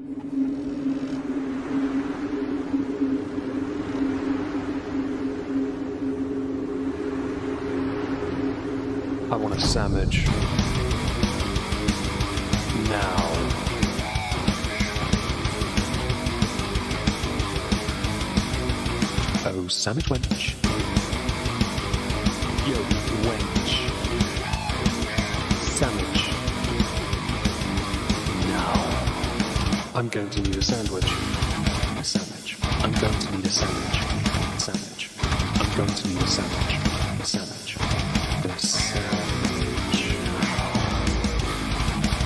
I want a sandwich. Now. Oh, sandwich wench. Yo, wench. Sandwich. Now. I'm going to need a sandwich. A sandwich. I'm going to need a sandwich. A sandwich. I'm going to need a sandwich. A sandwich. A sandwich.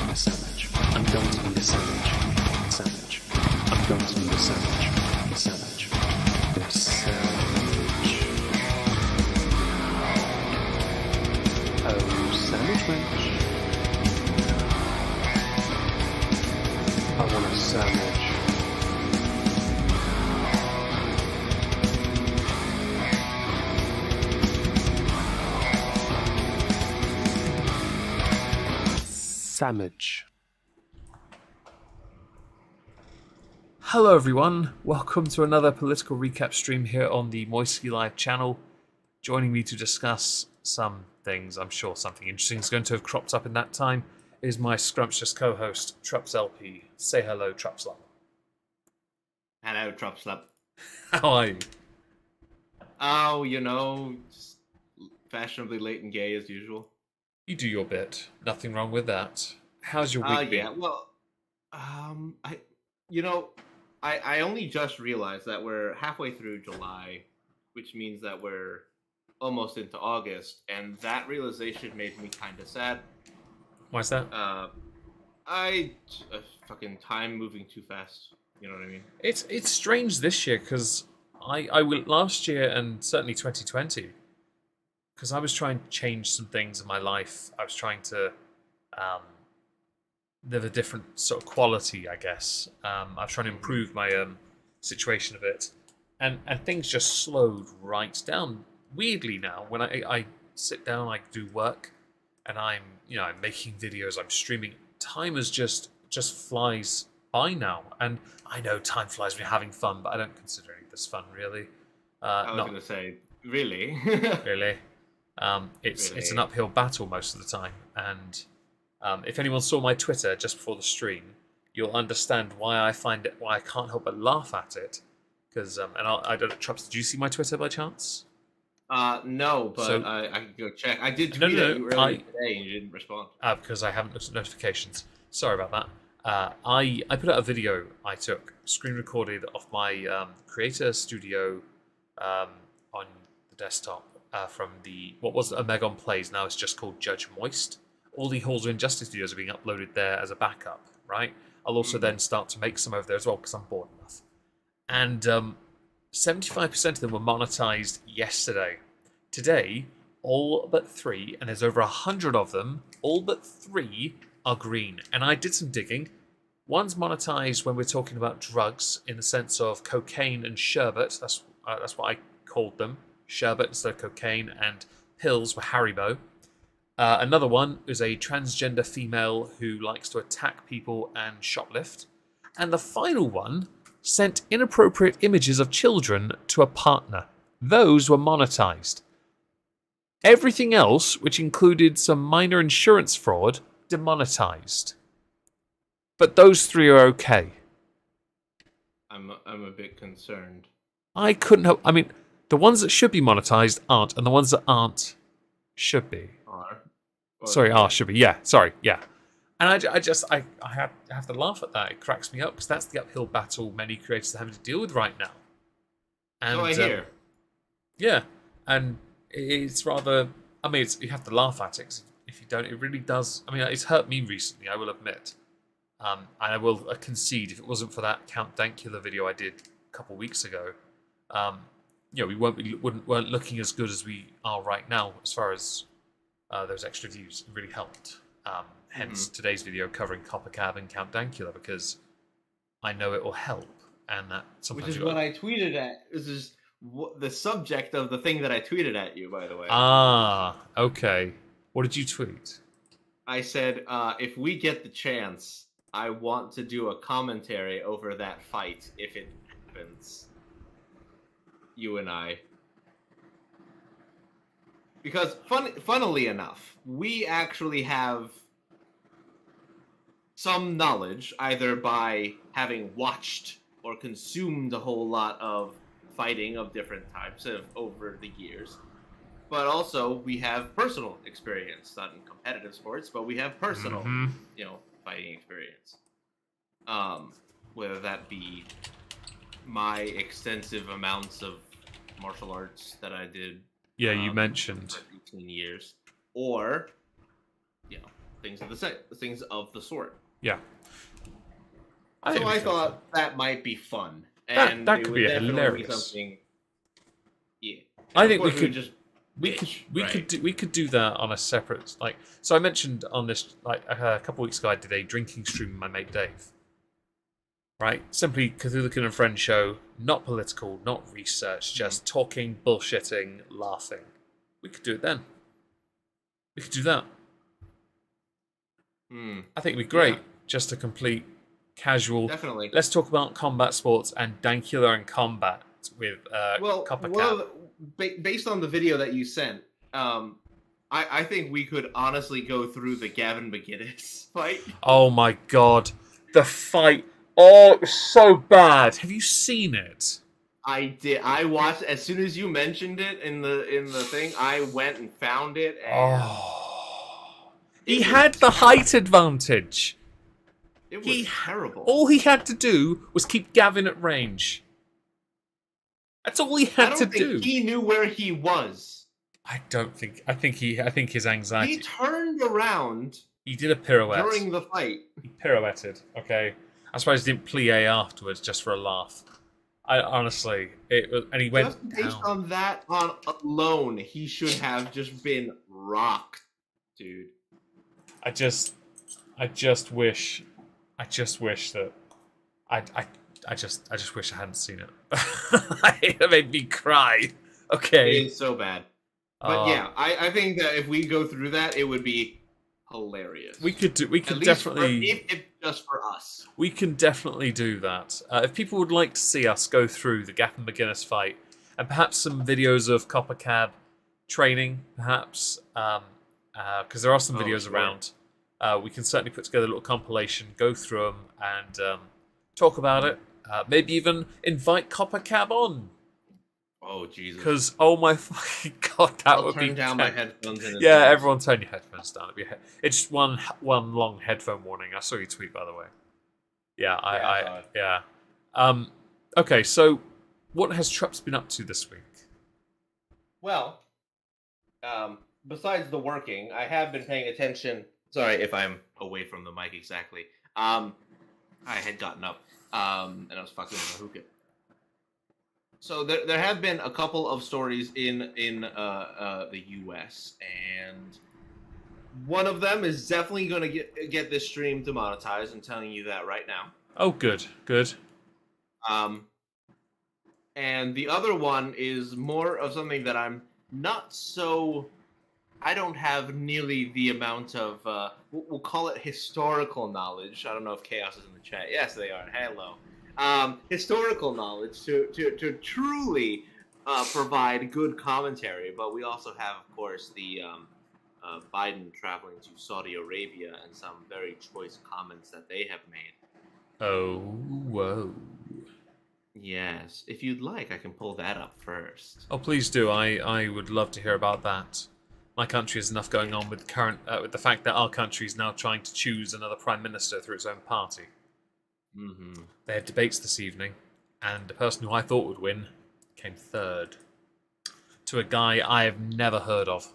A sandwich. I'm going to need a sandwich. A sandwich. I'm going to need a sandwich. A sandwich. A sandwich. Oh, sandwich wench. I want a sandwich. Sandwich. Hello everyone, welcome to another political recap stream here on the Moistski Live channel. Joining me to discuss some things, I'm sure something interesting is going to have cropped up in that time, is my scrumptious co-host, TrupsLP. Say hello, TrupsLP. Hello, TrupsLP. How are you? Oh, you know, just fashionably late and gay as usual. You do your bit. Nothing wrong with that. How's your week been? Yeah, well, I only just realized that we're halfway through July, which means that we're almost into August, and that realization made me kind of sad. Why's that? Fucking time moving too fast. You know what I mean? It's strange this year because I will last year and certainly 2020. Because I was trying to change some things in my life. I was trying to live a different sort of quality, I guess. I was trying to improve my situation a bit. And things just slowed right down. Weirdly now, when I sit down, I do work, and I'm making videos, I'm streaming, time is just flies by now. And I know time flies when you're having fun, but I don't consider any of this fun, really. I was going to say, really? Really? It's an uphill battle most of the time, and if anyone saw my Twitter just before the stream, you'll understand why I can't help but laugh at it. Because I don't know, Trups, did you see my Twitter by chance? No, but So, I can go check. I did tweet at you earlier today, and you didn't respond. Because I haven't looked at notifications. Sorry about that. I put out a video I took, screen recorded of my creator studio on the desktop. From what was Omegon Plays, now it's just called Judge Moist. All the Halls of Injustice videos are being uploaded there as a backup, right? I'll also then start to make some over there as well because I'm bored enough. And 75% of them were monetized yesterday. Today, all but 3, and there's over 100 of them, all but 3 are green. And I did some digging. One's monetized when we're talking about drugs in the sense of cocaine and sherbet. That's what I called them. Sherbet instead of cocaine, and pills were Haribo. Another one is a transgender female who likes to attack people and shoplift. And the final one sent inappropriate images of children to a partner. Those were monetized. Everything else, which included some minor insurance fraud, demonetized. But those 3 are okay. I'm a bit concerned. I couldn't help. I mean, the ones that should be monetized aren't, and the ones that aren't should be. Should be. Yeah, sorry, yeah. And I have to laugh at that. It cracks me up because that's the uphill battle many creators are having to deal with right now. And, so I hear. Yeah, and it's rather. I mean, you have to laugh at it. 'Cause if you don't, it really does. I mean, it's hurt me recently. I will admit. And I will concede if it wasn't for that Count Dankula video I did a couple weeks ago. We weren't looking as good as we are right now as far as those extra views. It really helped. Hence today's video covering Copper Cab and Count Dankula, because I know it will help. And that sometimes which is what I tweeted at. This is the subject of the thing that I tweeted at you, by the way. Ah, okay. What did you tweet? I said, if we get the chance, I want to do a commentary over that fight if it happens. You and I. Because funnily enough, we actually have some knowledge, either by having watched or consumed a whole lot of fighting of different types over the years. But also, we have personal experience, not in competitive sports, but we have personal, fighting experience. Whether that be my extensive amounts of martial arts that I did. Yeah, you mentioned for 18 years, or things of the sort. Yeah. I thought that might be fun, and that could be hilarious. Yeah, I think we could do that on a separate So I mentioned on this a couple weeks ago I did a drinking stream with my mate Dave. Right, simply Cthulhu and Friends show, not political, not research, just talking, bullshitting, laughing. We could do it then. We could do that. I think it'd be great. Just a complete casual. Definitely. Let's talk about combat sports and Dankula and combat with Copper Cap. Based on the video that you sent, I think we could honestly go through the Gavin McGinnis fight. Oh my god, the fight! Oh, it was so bad. Have you seen it? I did. I watched as soon as you mentioned it in the thing. I went and found it. And he had the height advantage. It was terrible. All he had to do was keep Gavin at range. That's all he had to do. He knew where he was. I think his anxiety. He turned around. He did a pirouette during the fight. He pirouetted. Okay. I suppose he didn't plie afterwards just for a laugh. I honestly, it was, and he went just based on that alone, he should have just been rocked, dude. I just wish that I just wish I hadn't seen it. It made me cry. Okay, it is so bad. But yeah, I think that if we go through that, it would be hilarious. We could definitely, if just for us. We can definitely do that. If people would like to see us go through the Gavin McGinnis fight and perhaps some videos of Copper Cab training, perhaps, because there are some videos around. We can certainly put together a little compilation, go through them, and talk about it. Maybe even invite Copper Cab on. Oh Jesus! Because my fucking god, that would be. Turn down my headphones. Everyone, turn your headphones down. It's just one long headphone warning. I saw your tweet, by the way. Yeah. Okay, so what has Trups been up to this week? Well, besides the working, I have been paying attention. Sorry if I'm away from the mic exactly. I had gotten up and I was fucking with a hookah. So there have been a couple of stories in the U.S. and one of them is definitely going to get this stream demonetized. I'm telling you that right now. Oh, good. And the other one is more of something that I'm not so. I don't have nearly the amount of we'll call it historical knowledge. I don't know if Chaos is in the chat. Yes, they are. Hello. Historical knowledge to truly provide good commentary, but we also have, of course, the Biden traveling to Saudi Arabia and some very choice comments that they have made. Oh, whoa. Yes, if you'd like, I can pull that up first. Oh, please do. I would love to hear about that. My country has enough going on with with the fact that our country is now trying to choose another prime minister through its own party. Mm-hmm. They had debates this evening, and the person who I thought would win came third to a guy I have never heard of.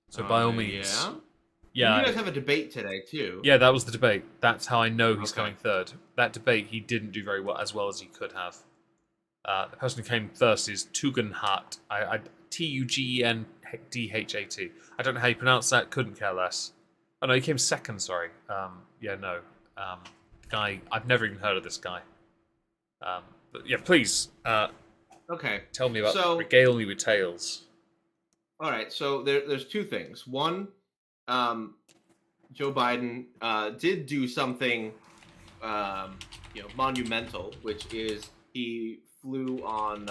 So by all means, yeah. You guys have a debate today too. Yeah, that was the debate. That's how I know he's coming third. That debate, he didn't do very well, as well as he could have. The person who came first is Tugendhat. Tugendhat. I don't know how you pronounce that. Couldn't care less. Oh no, he came second. Sorry. Guy, I've never even heard of this guy. But yeah, please. Okay. Tell me about. Regale me with tales. All right. So there's two things. One, Joe Biden did do something, monumental, which is he flew on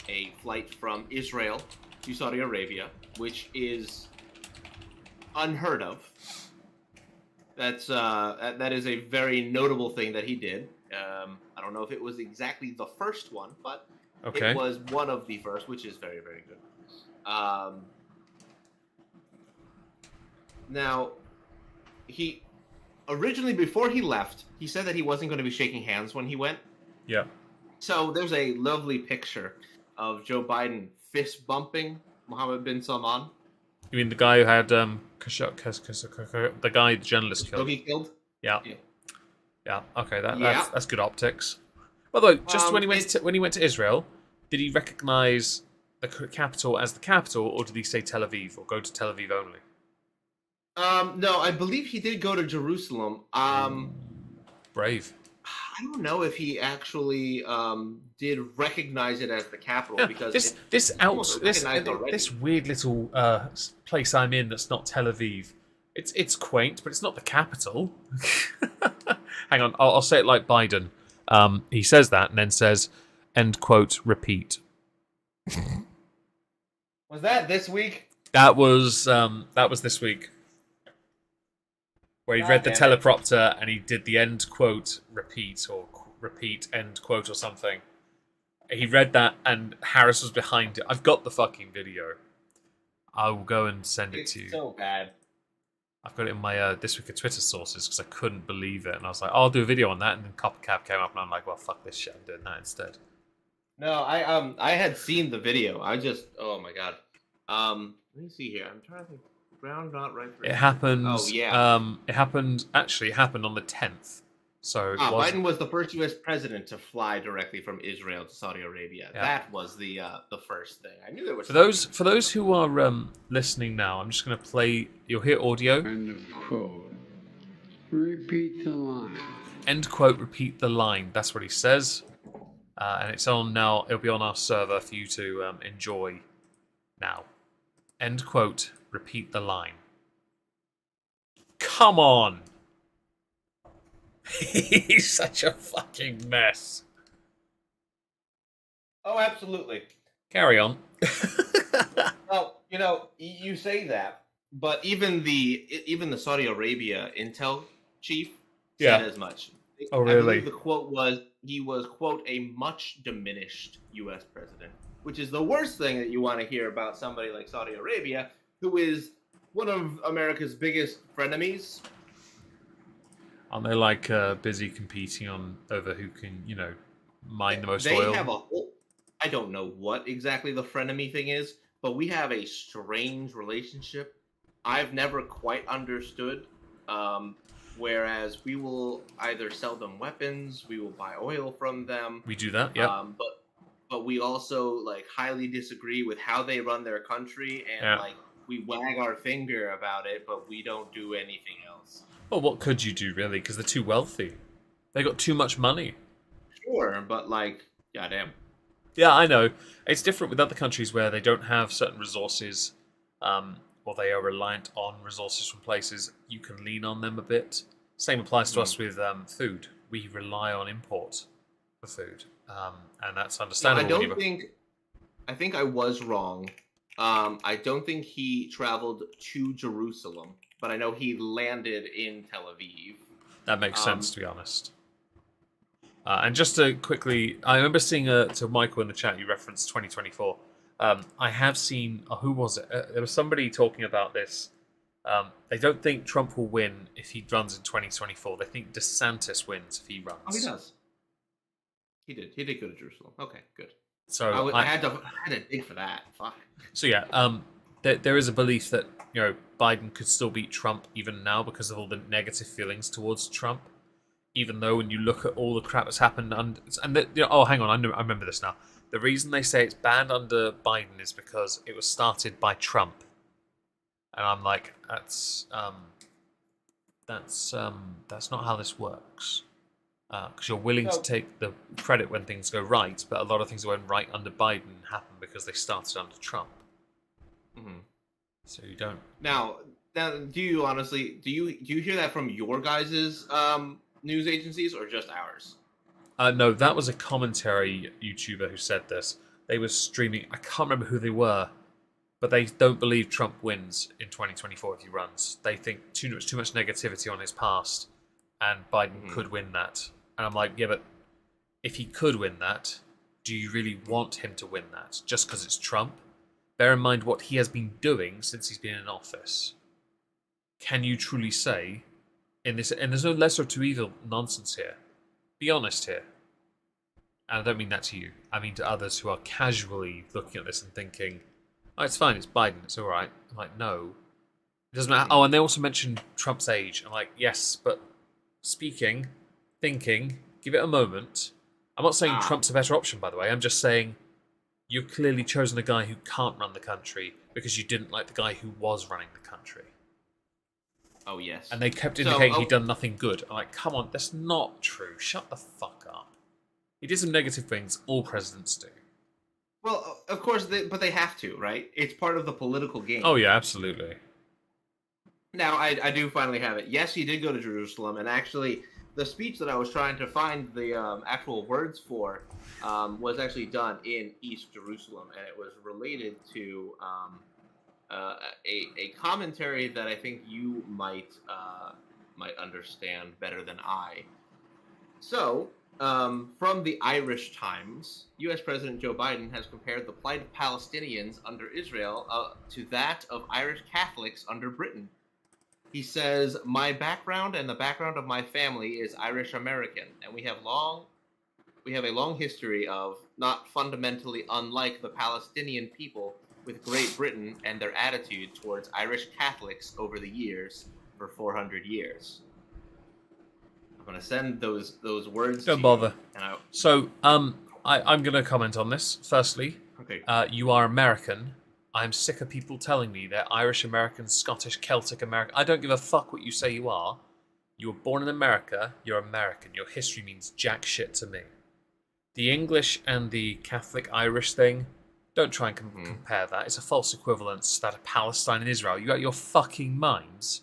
a flight from Israel to Saudi Arabia, which is unheard of. That is a very notable thing that he did. I don't know if it was exactly the first one, but it was one of the first, which is very, very good. Now, he originally, before he left, he said that he wasn't going to be shaking hands when he went. Yeah. So there's a lovely picture of Joe Biden fist bumping Mohammed bin Salman. You mean the guy who had the journalist killed? He killed? Yeah. Okay, that's good optics. By the way, just when he went to Israel, did he recognize the capital as the capital, or did he say Tel Aviv, or go to Tel Aviv only? No, I believe he did go to Jerusalem. Brave. I don't know if he actually did recognize it as the capital, because this weird little place I'm in that's not Tel Aviv. It's quaint, but it's not the capital. Hang on, I'll say it like Biden. He says that and then says, "End quote. Repeat." Was that this week? That was this week. Where he read the teleprompter and he did the end quote repeat, or repeat end quote, or something. He read that and Harris was behind it. I've got the fucking video. I will go and send it to you. It's so bad. I've got it in my This Week of Twitter sources because I couldn't believe it. And I was like, I'll do a video on that. And then Coppercap came up and I'm like, well, fuck this shit. I'm doing that instead. No, I had seen the video. Oh my god. Let me see here. I'm trying to think. Ground not right for it happened. Oh yeah. It happened on the 10th. So Biden was the first U.S. president to fly directly from Israel to Saudi Arabia. Yeah. That was the first thing. I knew there was. For those who are listening now, I'm just going to play. You'll hear audio. End of quote. Repeat the line. End quote. Repeat the line. That's what he says, and it's on now. It'll be on our server for you to enjoy now. End quote. Repeat the line. Come on! He's such a fucking mess. Oh, absolutely. Carry on. Well, you say that, but even the Saudi Arabia intel chief said as much. Oh, really? I believe the quote was, he was, quote, a much diminished U.S. president, which is the worst thing that you want to hear about somebody like Saudi Arabia, who is one of America's biggest frenemies. Aren't they like busy competing over who can, mine the most they oil? They have a whole. I don't know what exactly the frenemy thing is, but we have a strange relationship. I've never quite understood. Whereas we will either sell them weapons, we will buy oil from them. We do that, yeah. But we also highly disagree with how they run their country, and we wag our finger about it, but we don't do anything else. Well, what could you do, really? Because they're too wealthy. They got too much money. Sure, but goddamn. Yeah, I know. It's different with other countries where they don't have certain resources, or they are reliant on resources from places. You can lean on them a bit. Same applies to us with food. We rely on import for food, and that's understandable. No, I think I was wrong. I don't think he traveled to Jerusalem, but I know he landed in Tel Aviv. That makes sense, to be honest. And just to quickly, I remember seeing to Michael in the chat, you referenced 2024. I have seen, who was it? There was somebody talking about this. They don't think Trump will win if he runs in 2024. They think DeSantis wins if he runs. Oh, he does. He did. He did go to Jerusalem. Okay, good. So I had to dig for that. Fuck. So yeah, there is a belief that Biden could still beat Trump even now because of all the negative feelings towards Trump. Even though when you look at all the crap that's happened, oh, hang on, I remember this now. The reason they say it's banned under Biden is because it was started by Trump, and I'm like, that's not how this works. Because you're willing to take the credit when things go right, but a lot of things that went right under Biden happened because they started under Trump. Mm-hmm. So you don't. Now, Now, do you hear that from your guys' news agencies or just ours? No, that was a commentary YouTuber who said this. They were streaming. I can't remember who they were, but they don't believe Trump wins in 2024 if he runs. They think too much negativity on his past, and Biden could win that. And I'm like, yeah, but if he could win that, do you really want him to win that just because it's Trump? Bear in mind what he has been doing since he's been in office. Can you truly say, in this, and there's no lesser to evil nonsense here. Be honest here. And I don't mean that to you. I mean to others who are casually looking at this and thinking, oh, it's fine, it's Biden, it's all right. I'm like, no. It doesn't matter. Oh, and they also mentioned Trump's age. I'm like, yes, but speaking, thinking, give it a moment. I'm not saying Trump's a better option, by the way. I'm just saying you've clearly chosen a guy who can't run the country because you didn't like the guy who was running the country. Oh, yes. And they kept indicating he'd done nothing good. I'm like, come on, that's not true. Shut the fuck up. He did some negative things. All presidents do. Well, of course, but they have to, right? It's part of the political game. Oh, yeah, absolutely. Now, I do finally have it. Yes, he did go to Jerusalem, and actually, the speech that I was trying to find the actual words for was actually done in East Jerusalem, and it was related to a commentary that I think you might understand better than I. So, from the Irish Times, U.S. President Joe Biden has compared the plight of Palestinians under Israel to that of Irish Catholics under Britain. He says, "My background and the background of my family is Irish American, and we have a long history of not fundamentally unlike the Palestinian people with Great Britain and their attitude towards Irish Catholics over the years for 400 years." I'm going to send those words Don't to bother. You. So, I'm going to comment on this. Firstly, Okay. You are American. I'm sick of people telling me they're Irish American, Scottish, Celtic American. I don't give a fuck what you say you are. You were born in America. You're American. Your history means jack shit to me. The English and the Catholic Irish thing, don't try and compare that. It's a false equivalence that of Palestine and Israel. You out your fucking minds?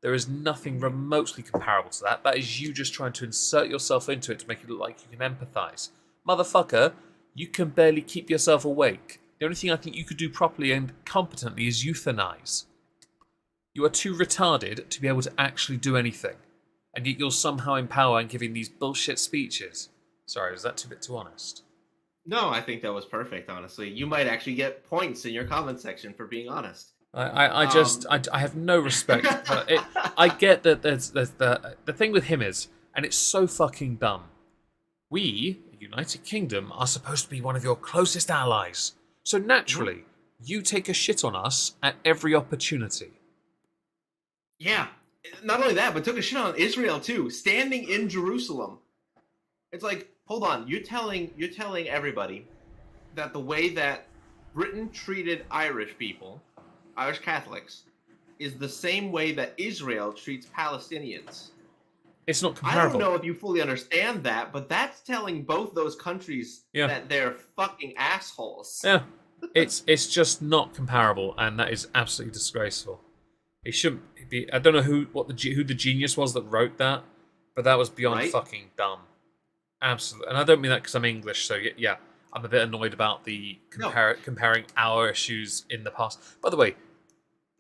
There is nothing remotely comparable to that. That is you just trying to insert yourself into it to make it look like you can empathise. Motherfucker, you can barely keep yourself awake. The only thing I think you could do properly and competently is euthanize. You are too retarded to be able to actually do anything. And yet you're somehow in power and giving these bullshit speeches. Sorry, was that too honest? No, I think that was perfect, honestly. You might actually get points in your comment section for being honest. I have no respect. I get that there's the thing with him is, and it's so fucking dumb. We, the United Kingdom, are supposed to be one of your closest allies. So naturally, you take a shit on us at every opportunity. Yeah. Not only that, but took a shit on Israel too, standing in Jerusalem. It's like, hold on, you're telling everybody that the way that Britain treated Irish people, Irish Catholics, is the same way that Israel treats Palestinians. It's not comparable. I don't know if you fully understand that, but that's telling both those countries that they're fucking assholes. Yeah. It's just not comparable, and that is absolutely disgraceful. It shouldn't be. I don't know who the genius was that wrote that, but that was beyond fucking dumb. Absolutely, and I don't mean that because I'm English. So yeah, I'm a bit annoyed about the comparing our issues in the past. By the way,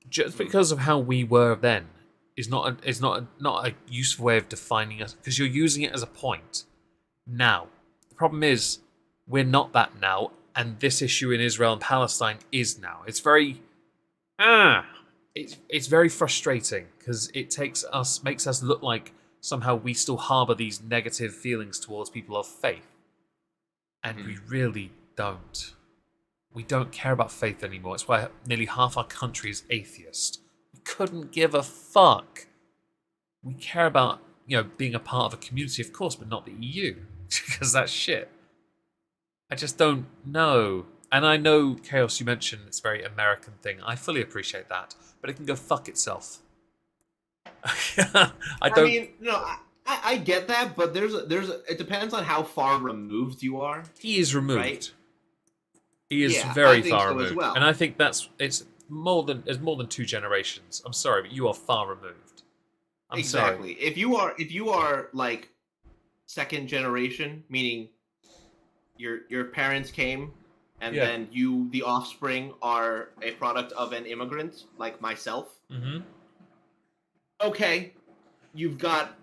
just because of how we were then is not a useful way of defining us, because you're using it as a point. Now, the problem is we're not that now. And this issue in Israel and Palestine is now. It's very, it's very frustrating because it makes us look like somehow we still harbour these negative feelings towards people of faith, and we really don't. We don't care about faith anymore. It's why nearly half our country is atheist. We couldn't give a fuck. We care about being a part of a community, of course, but not the EU because that's shit. I just don't know. And I know, Chaos, you mentioned it's a very American thing. I fully appreciate that. But it can go fuck itself. I get that, but it depends on how far removed you are. He is removed. Right? He is very far so removed. as well. And I think more than 2 generations. I'm sorry, but you are far removed. I'm exactly. sorry. If you are like second generation, meaning your parents came and then you, the offspring, are a product of an immigrant like myself. Mm-hmm. Okay, you've got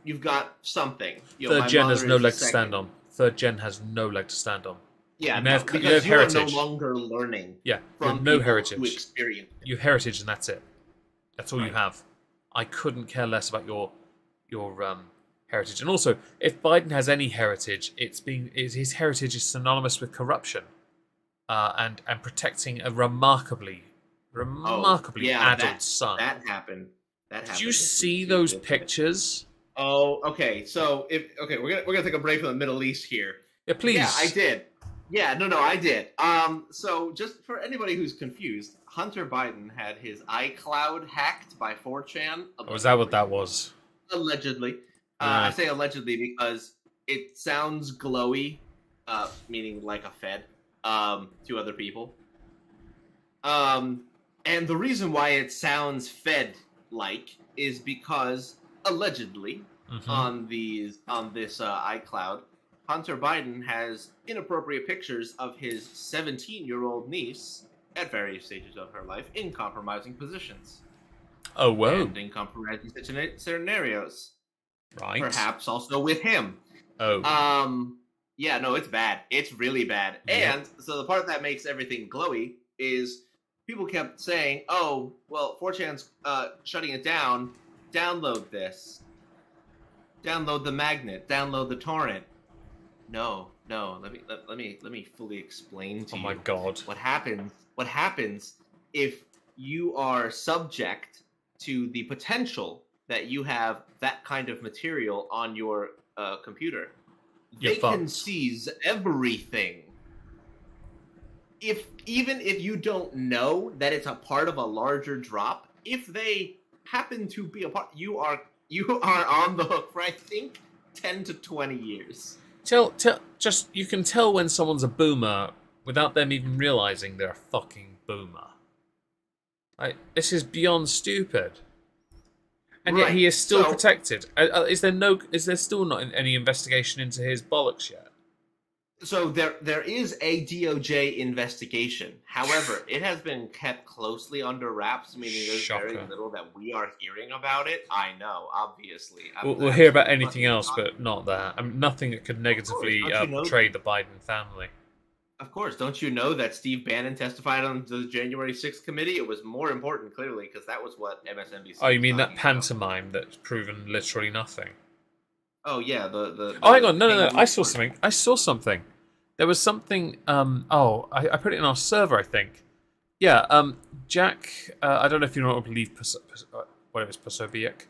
something. Third gen has no leg to stand on. Third gen has no leg to stand on. Yeah, because you are no longer learning. Yeah, from no people heritage. who experience it. You have heritage, and that's it. That's all Right. you have. I couldn't care less about your heritage. And also, if Biden has any heritage, his heritage is synonymous with corruption, and protecting a remarkably adult son. That happened. Did you see those pictures? Oh, okay. So we're gonna take a break from the Middle East here. Yeah, please. Yeah, I did. Yeah, no, I did. So just for anybody who's confused, Hunter Biden had his iCloud hacked by 4chan. Oh, is that what that was? Allegedly. Yeah. I say allegedly because it sounds glowy, meaning like a Fed, to other people. And the reason why it sounds Fed-like is because allegedly on this iCloud, Hunter Biden has inappropriate pictures of his 17-year-old niece at various stages of her life in compromising positions. Oh, whoa. And in compromising scenarios. Right. Perhaps also with him. Oh. Yeah, no, it's bad. It's really bad. Yeah. And so the part that makes everything glowy is people kept saying, oh, well, 4chan's shutting it down. Download this. Download the magnet. Download the torrent. No. Let me fully explain to you. Oh my God. What happens if you are subject to the potential that you have that kind of material on your computer? They can seize everything. Even if you don't know that it's a part of a larger drop, if they happen to be a part, you are on the hook for, I think, 10 to 20 years. You can tell when someone's a boomer without them even realizing they're a fucking boomer. This is beyond stupid. And yet he is still protected. Is there still not any investigation into his bollocks yet? So there is a DOJ investigation. However, it has been kept closely under wraps, meaning there's very little that we are hearing about it. I know, obviously. We'll hear about anything else, but not that. I mean, nothing that could negatively portray the Biden family. Of course. Don't you know that Steve Bannon testified on the January 6th committee? It was more important, clearly, because that was what MSNBC Oh, you mean that pantomime that's proven literally nothing? Oh, yeah. Hang on. No. I saw something. There was something... I put it in our server, I think. Yeah, Jack... I don't know if you know what I believe... whatever it's Posobiec.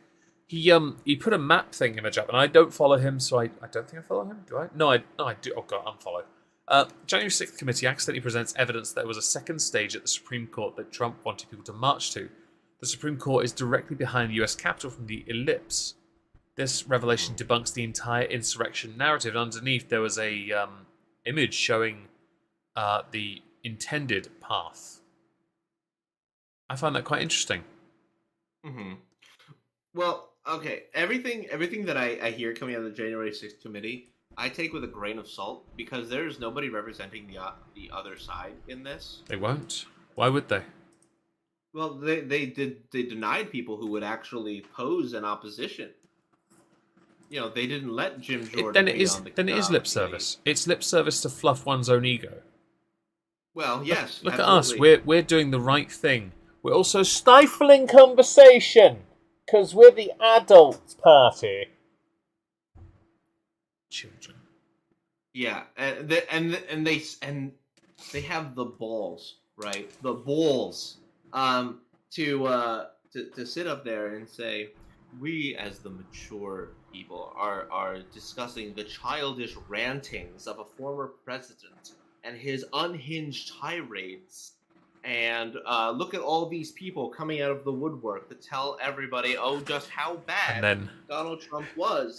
He put a map thing image up, and I don't follow him, so I don't think I follow him. Do I? No, I do. Oh, God, unfollow. January 6th committee accidentally presents evidence that there was a second stage at the Supreme Court that Trump wanted people to march to. The Supreme Court is directly behind the US Capitol from the ellipse. This revelation debunks the entire insurrection narrative. Underneath, there was a image showing the intended path. I find that quite interesting. Mm-hmm. Well, okay. Everything that I hear coming out of the January 6th committee, I take with a grain of salt, because there's nobody representing the other side in this. They won't. Why would they? Well, they denied people who would actually pose an opposition. You know, they didn't let Jim Jordan. Then it is lip service. It's lip service to fluff one's own ego. Well, yes. Look at us. We're doing the right thing. We're also stifling conversation because we're the adult party. Children. Yeah, and they have the balls, right? The balls, to sit up there and say, we as the mature people are discussing the childish rantings of a former president and his unhinged tirades. And look at all these people coming out of the woodwork to tell everybody, just how bad Donald Trump was.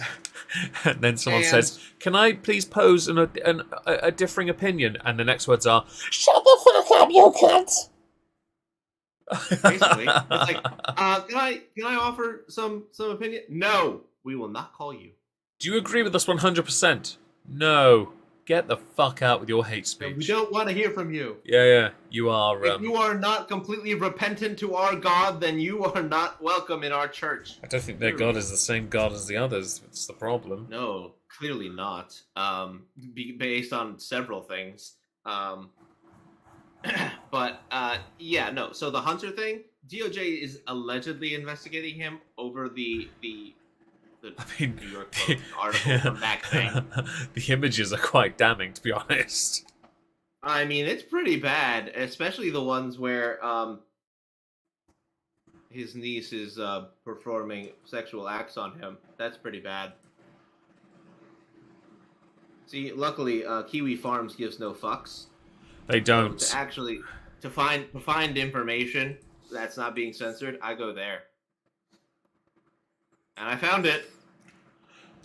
And then someone says, can I please pose a differing opinion? And the next words are, shut the fuck up, you cunt! Basically, it's like, can I offer some opinion? No, we will not call you. Do you agree with us 100%? No. Get the fuck out with your hate speech. We don't want to hear from you. Yeah. You are. If you are not completely repentant to our God, then you are not welcome in our church. I don't think their God is the same God as the others. It's the problem. No, clearly not. Based on several things. But yeah, no. So the Hunter thing, DOJ is allegedly investigating him over the New York Post article from back then. The images are quite damning, to be honest. I mean, it's pretty bad, especially the ones where his niece is performing sexual acts on him. That's pretty bad. See, luckily, Kiwi Farms gives no fucks. They don't. So to find information that's not being censored, I go there, and I found it.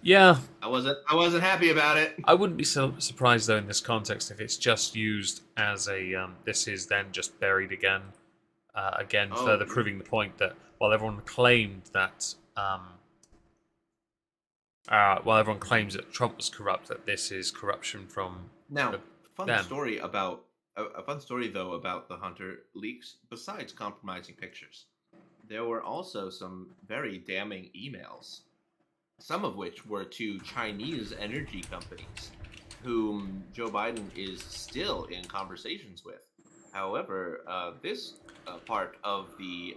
Yeah. I wasn't happy about it. I wouldn't be so surprised though in this context if it's just used as a this is then just buried again, further proving the point that while everyone claimed that while everyone claims that Trump was corrupt, that this is corruption from now. them. A fun story though about the Hunter leaks. Besides compromising pictures, there were also some very damning emails. Some of which were to Chinese energy companies, whom Joe Biden is still in conversations with. However, this part of the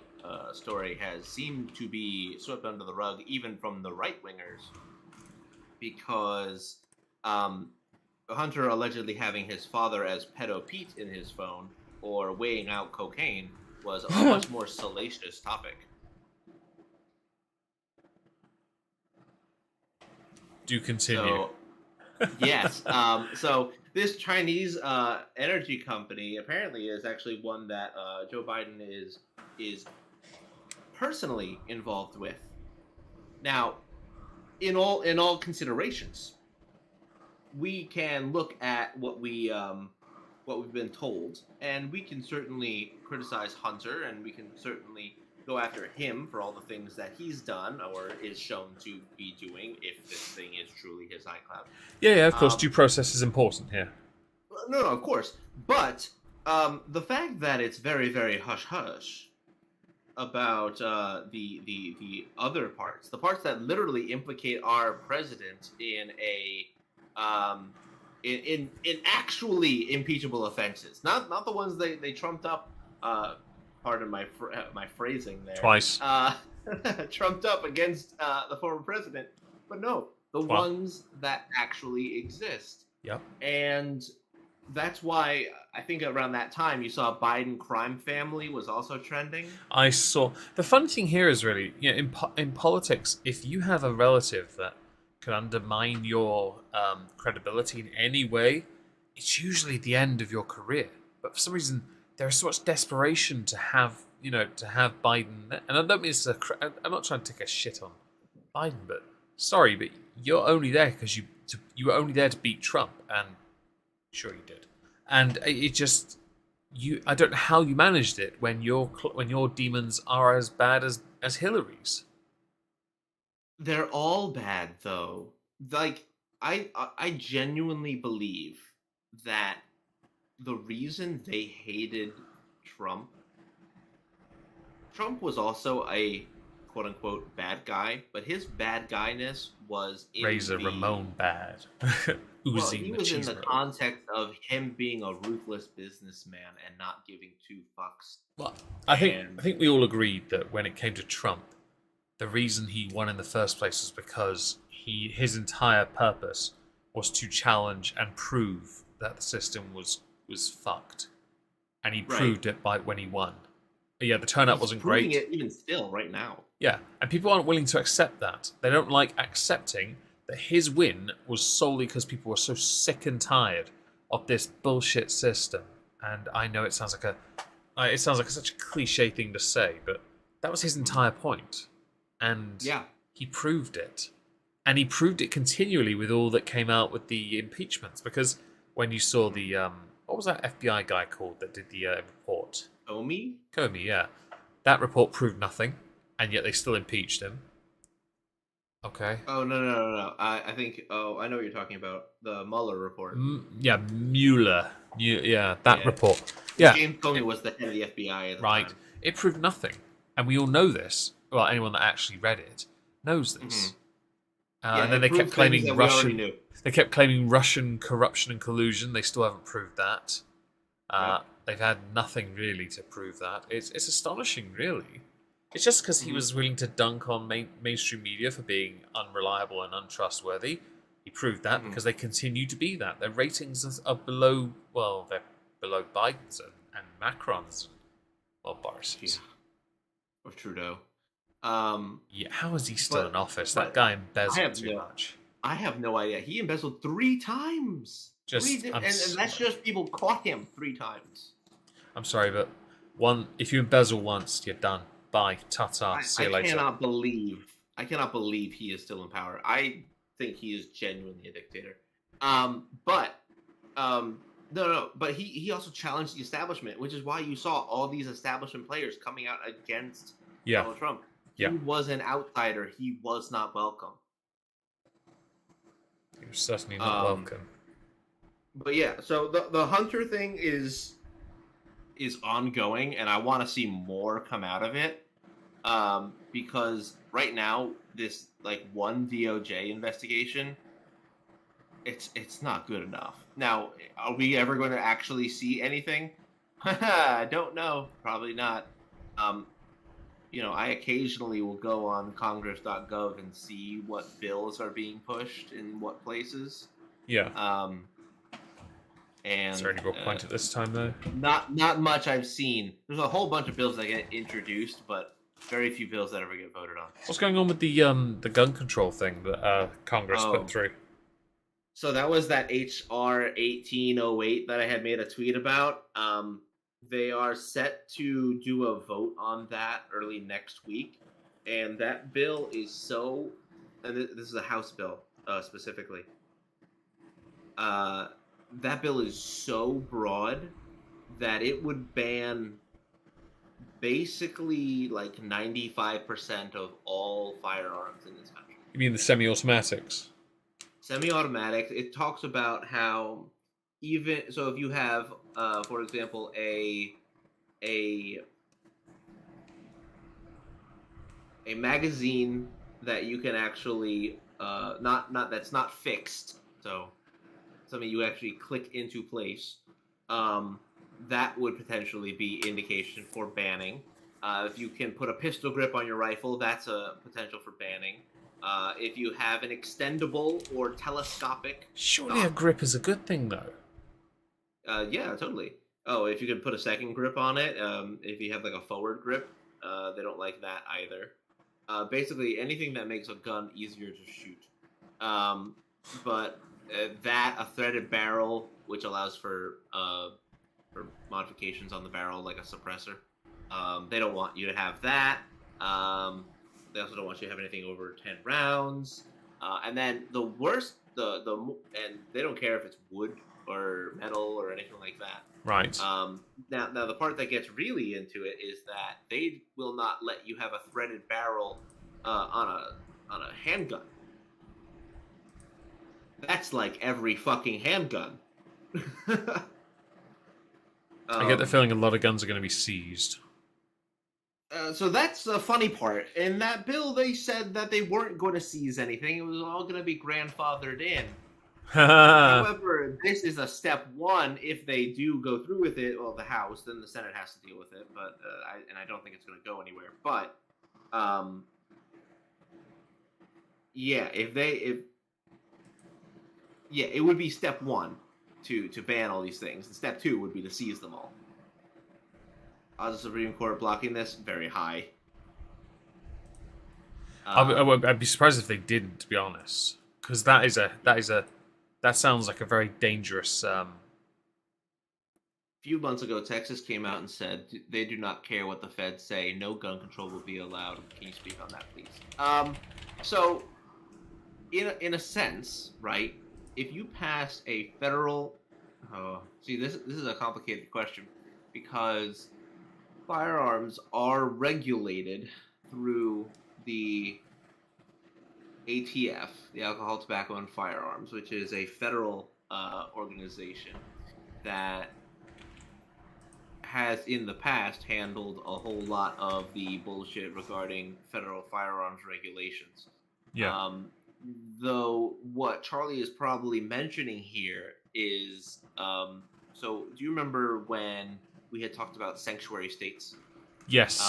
story has seemed to be swept under the rug, even from the right-wingers, because Hunter allegedly having his father as Pedo Pete in his phone, or weighing out cocaine, was a much more salacious topic. Do continue. So, yes. So this Chinese energy company apparently is actually one that Joe Biden is personally involved with. Now, in all considerations, we can look at what we've been told, and we can certainly criticize Hunter, and we can certainly go after him for all the things that he's done or is shown to be doing, if this thing is truly his iCloud. Yeah, of course, due process is important here. No, of course. But the fact that it's very, very hush-hush about the other parts, the parts that literally implicate our president in in actually impeachable offenses, not the ones they trumped up. Pardon my phrasing there. Twice. Trumped up against the former president, but no, the ones that actually exist. Yep. And that's why I think around that time you saw Biden crime family was also trending. I saw. The funny thing here is really, in politics, if you have a relative that can undermine your credibility in any way, it's usually the end of your career. But for some reason, there is so much desperation to have Biden, and I don't mean I'm not trying to take a shit on Biden, but sorry, but you're only there because you were only there to beat Trump, and sure you did, and it just I don't know how you managed it when your demons are as bad as Hillary's. They're all bad though. Like I genuinely believe that the reason they hated Trump was also a quote-unquote bad guy, but his bad guyness was in Razor Ramon bad. Well, he was in the context of him being a ruthless businessman and not giving two fucks. Well, I think we all agreed that when it came to Trump, the reason he won in the first place was because his entire purpose was to challenge and prove that the system was fucked, and he proved it when he won. But yeah, the turnout wasn't great. It even still right now. Yeah, and people aren't willing to accept that. They don't like accepting that his win was solely because people were so sick and tired of this bullshit system. And I know it sounds like such a cliche thing to say, but that was his entire point. And he proved it, and he proved it continually with all that came out with the impeachments. Because when you saw the what was that FBI guy called that did the report? Comey, yeah. That report proved nothing, and yet they still impeached him. Okay. Oh no! I think. Oh, I know what you're talking about. The Mueller report. Yeah, Mueller. That Yeah. report. Yeah. James Comey was the head of the FBI at the Right. time. It proved nothing, and we all know this. Well, anyone that actually read it knows this. And then they kept claiming Russian. Knew. They kept claiming Russian corruption and collusion. They still haven't proved that. They've had nothing really to prove that. It's astonishing, really. It's just because he was willing to dunk on mainstream media for being unreliable and untrustworthy. He proved that because they continue to be that. Their ratings are below, well, they're below Biden's and Macron's. Well, Boris's. Or Trudeau. Yeah, how is he still in office? That guy embezzled too much. I have no idea. He embezzled 3 times. And that's just people caught him 3 times. I'm sorry, but if you embezzle once, you're done. Bye. Ta-ta. See you later. I cannot believe he is still in power. I think he is genuinely a dictator. But he also challenged the establishment, which is why you saw all these establishment players coming out against Donald Trump. He was an outsider. He was not welcome. He was certainly not welcome. But yeah, so the Hunter thing is ongoing, and I want to see more come out of it. Because right now, this one DOJ investigation, it's not good enough. Now, are we ever going to actually see anything? I don't know. Probably not. I occasionally will go on Congress.gov and see what bills are being pushed in what places. Yeah. And is there any real point at this time, though? Not much I've seen. There's a whole bunch of bills that get introduced, but very few bills that ever get voted on. What's going on with the gun control thing that Congress put through? So that was that HR 1808 that I had made a tweet about. They are set to do a vote on that early next week, and that bill is and this is a House bill specifically. That bill is so broad that it would ban basically 95% of all firearms in this country. You mean the semi-automatics? Semi-automatics. It talks about how if you have, for example, a magazine that you can actually that's not fixed, so something you actually click into place, that would potentially be indication for banning. If you can put a pistol grip on your rifle, that's a potential for banning. If you have an extendable or telescopic... Surely a grip is a good thing, though. Yeah, totally. Oh, if you can put a second grip on it, if you have a forward grip, they don't like that either. Basically, anything that makes a gun easier to shoot. But a threaded barrel, which allows for modifications on the barrel, like a suppressor. They don't want you to have that. They also don't want you to have anything over 10 rounds. And then the worst, and they don't care if it's wood or metal or anything like that. Right. Now the part that gets really into it is that they will not let you have a threaded barrel on a handgun. That's like every fucking handgun. I get the feeling a lot of guns are going to be seized. So that's the funny part. In that bill, they said that they weren't going to seize anything. It was all going to be grandfathered in. However, this is a step one. If they do go through with it, well, the House, then the Senate has to deal with it. But I don't think it's going to go anywhere. But it would be step one to ban all these things. And step two would be to seize them all. Odds of the Supreme Court blocking this, very high. I'd be surprised if they didn't, to be honest, because that sounds like a very dangerous. A few months ago, Texas came out and said they do not care what the feds say. No gun control will be allowed. Can you speak on that, please? So, in a sense, right? If you pass a federal, this is a complicated question because firearms are regulated through the ATF, the Alcohol, Tobacco, and Firearms, which is a federal organization that has in the past handled a whole lot of the bullshit regarding federal firearms regulations. Yeah. Though what Charlie is probably mentioning here is, so do you remember when we had talked about sanctuary states? Yes.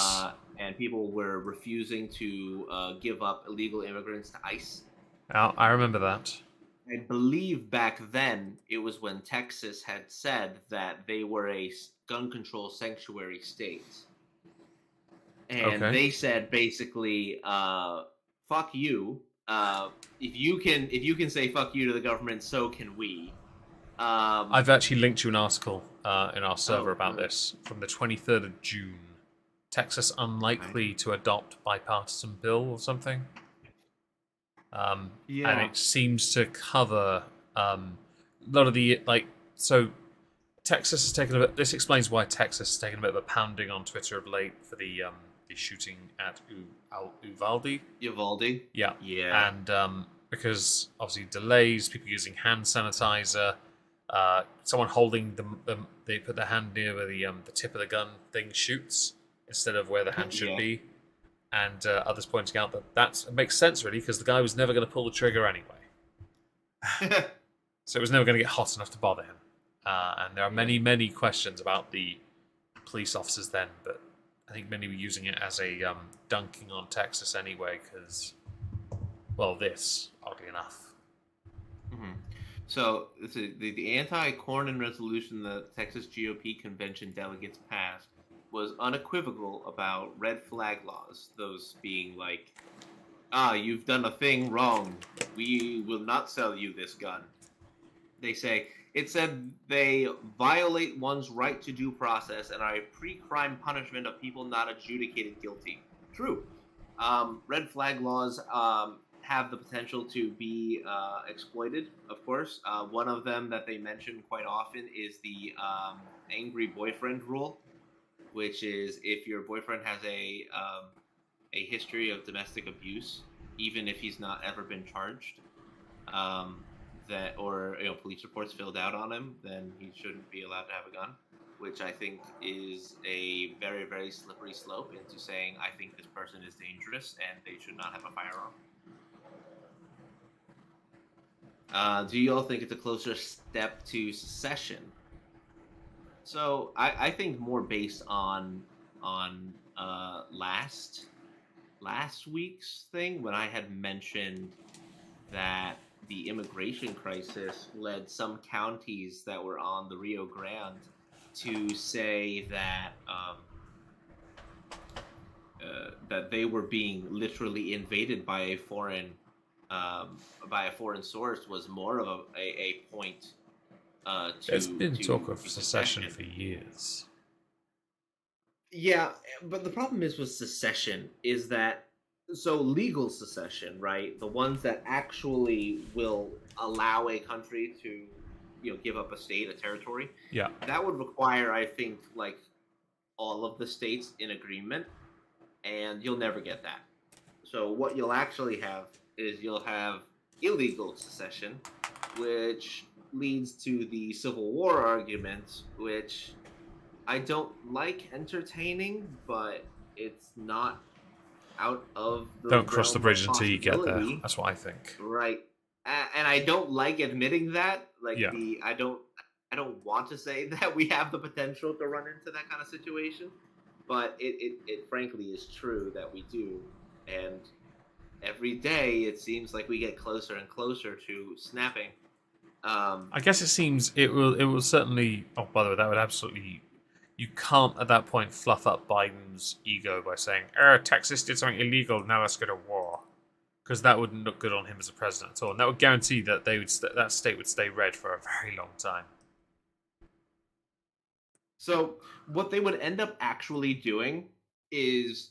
And people were refusing to give up illegal immigrants to ICE. I remember that. I believe back then it was when Texas had said that they were a gun control sanctuary state. And Okay. they said basically, fuck you. If you can say fuck you to the government, so can we. I've actually linked you an article in our server about good. this from the 23rd of June. Texas unlikely to adopt bipartisan bill or something. Yeah. And it seems to cover a lot of the so Texas has taken a bit. This explains why Texas has taken a bit of a pounding on Twitter of late for the shooting at Uvalde. Uvalde. Yeah. Yeah. And because obviously delays, people using hand sanitizer, someone holding they put their hand near where the tip of the gun thing shoots instead of where the hand should Yeah. be. And others pointing out that it makes sense, really, because the guy was never going to pull the trigger anyway. So it was never going to get hot enough to bother him. And there are many, many questions about the police officers then, but I think many were using it as a dunking on Texas anyway, because, well, this, oddly enough. Mm-hmm. So the anti-Cornyn resolution the Texas GOP convention delegates passed was unequivocal about red flag laws, those being like, you've done a thing wrong, we will not sell you this gun. It said they violate one's right to due process and are a pre-crime punishment of people not adjudicated guilty. True. Red flag laws have the potential to be exploited, of course. One of them that they mention quite often is the angry boyfriend rule, which is if your boyfriend has a history of domestic abuse, even if he's not ever been charged, or police reports filled out on him, then he shouldn't be allowed to have a gun, which I think is a very, very slippery slope into saying I think this person is dangerous and they should not have a firearm. Do you all think it's a closer step to secession? So I think more based on last week's thing when I had mentioned that the immigration crisis led some counties that were on the Rio Grande to say that that they were being literally invaded by a foreign source was more of a point. There's been talk of secession for years. Yeah, but the problem is with secession is that legal secession, right? The ones that actually will allow a country to, give up a state, a territory. Yeah. That would require, I think, like all of the states in agreement, and you'll never get that. So what you'll actually have is you'll have illegal secession, which leads to the Civil War argument, which I don't like entertaining, but it's not out of the Don't cross the realm bridge of until you get there. possibility. That's what I think. Right. And I don't like admitting that. Like Yeah. I don't want to say that we have the potential to run into that kind of situation, but it frankly is true that we do. And every day it seems like we get closer and closer to snapping. I guess it will certainly. Oh, by the way, that would absolutely. You can't at that point fluff up Biden's ego by saying, Texas did something illegal, now let's go to war. Because that wouldn't look good on him as a president at all. And that would guarantee that that state would stay red for a very long time. So what they would end up actually doing is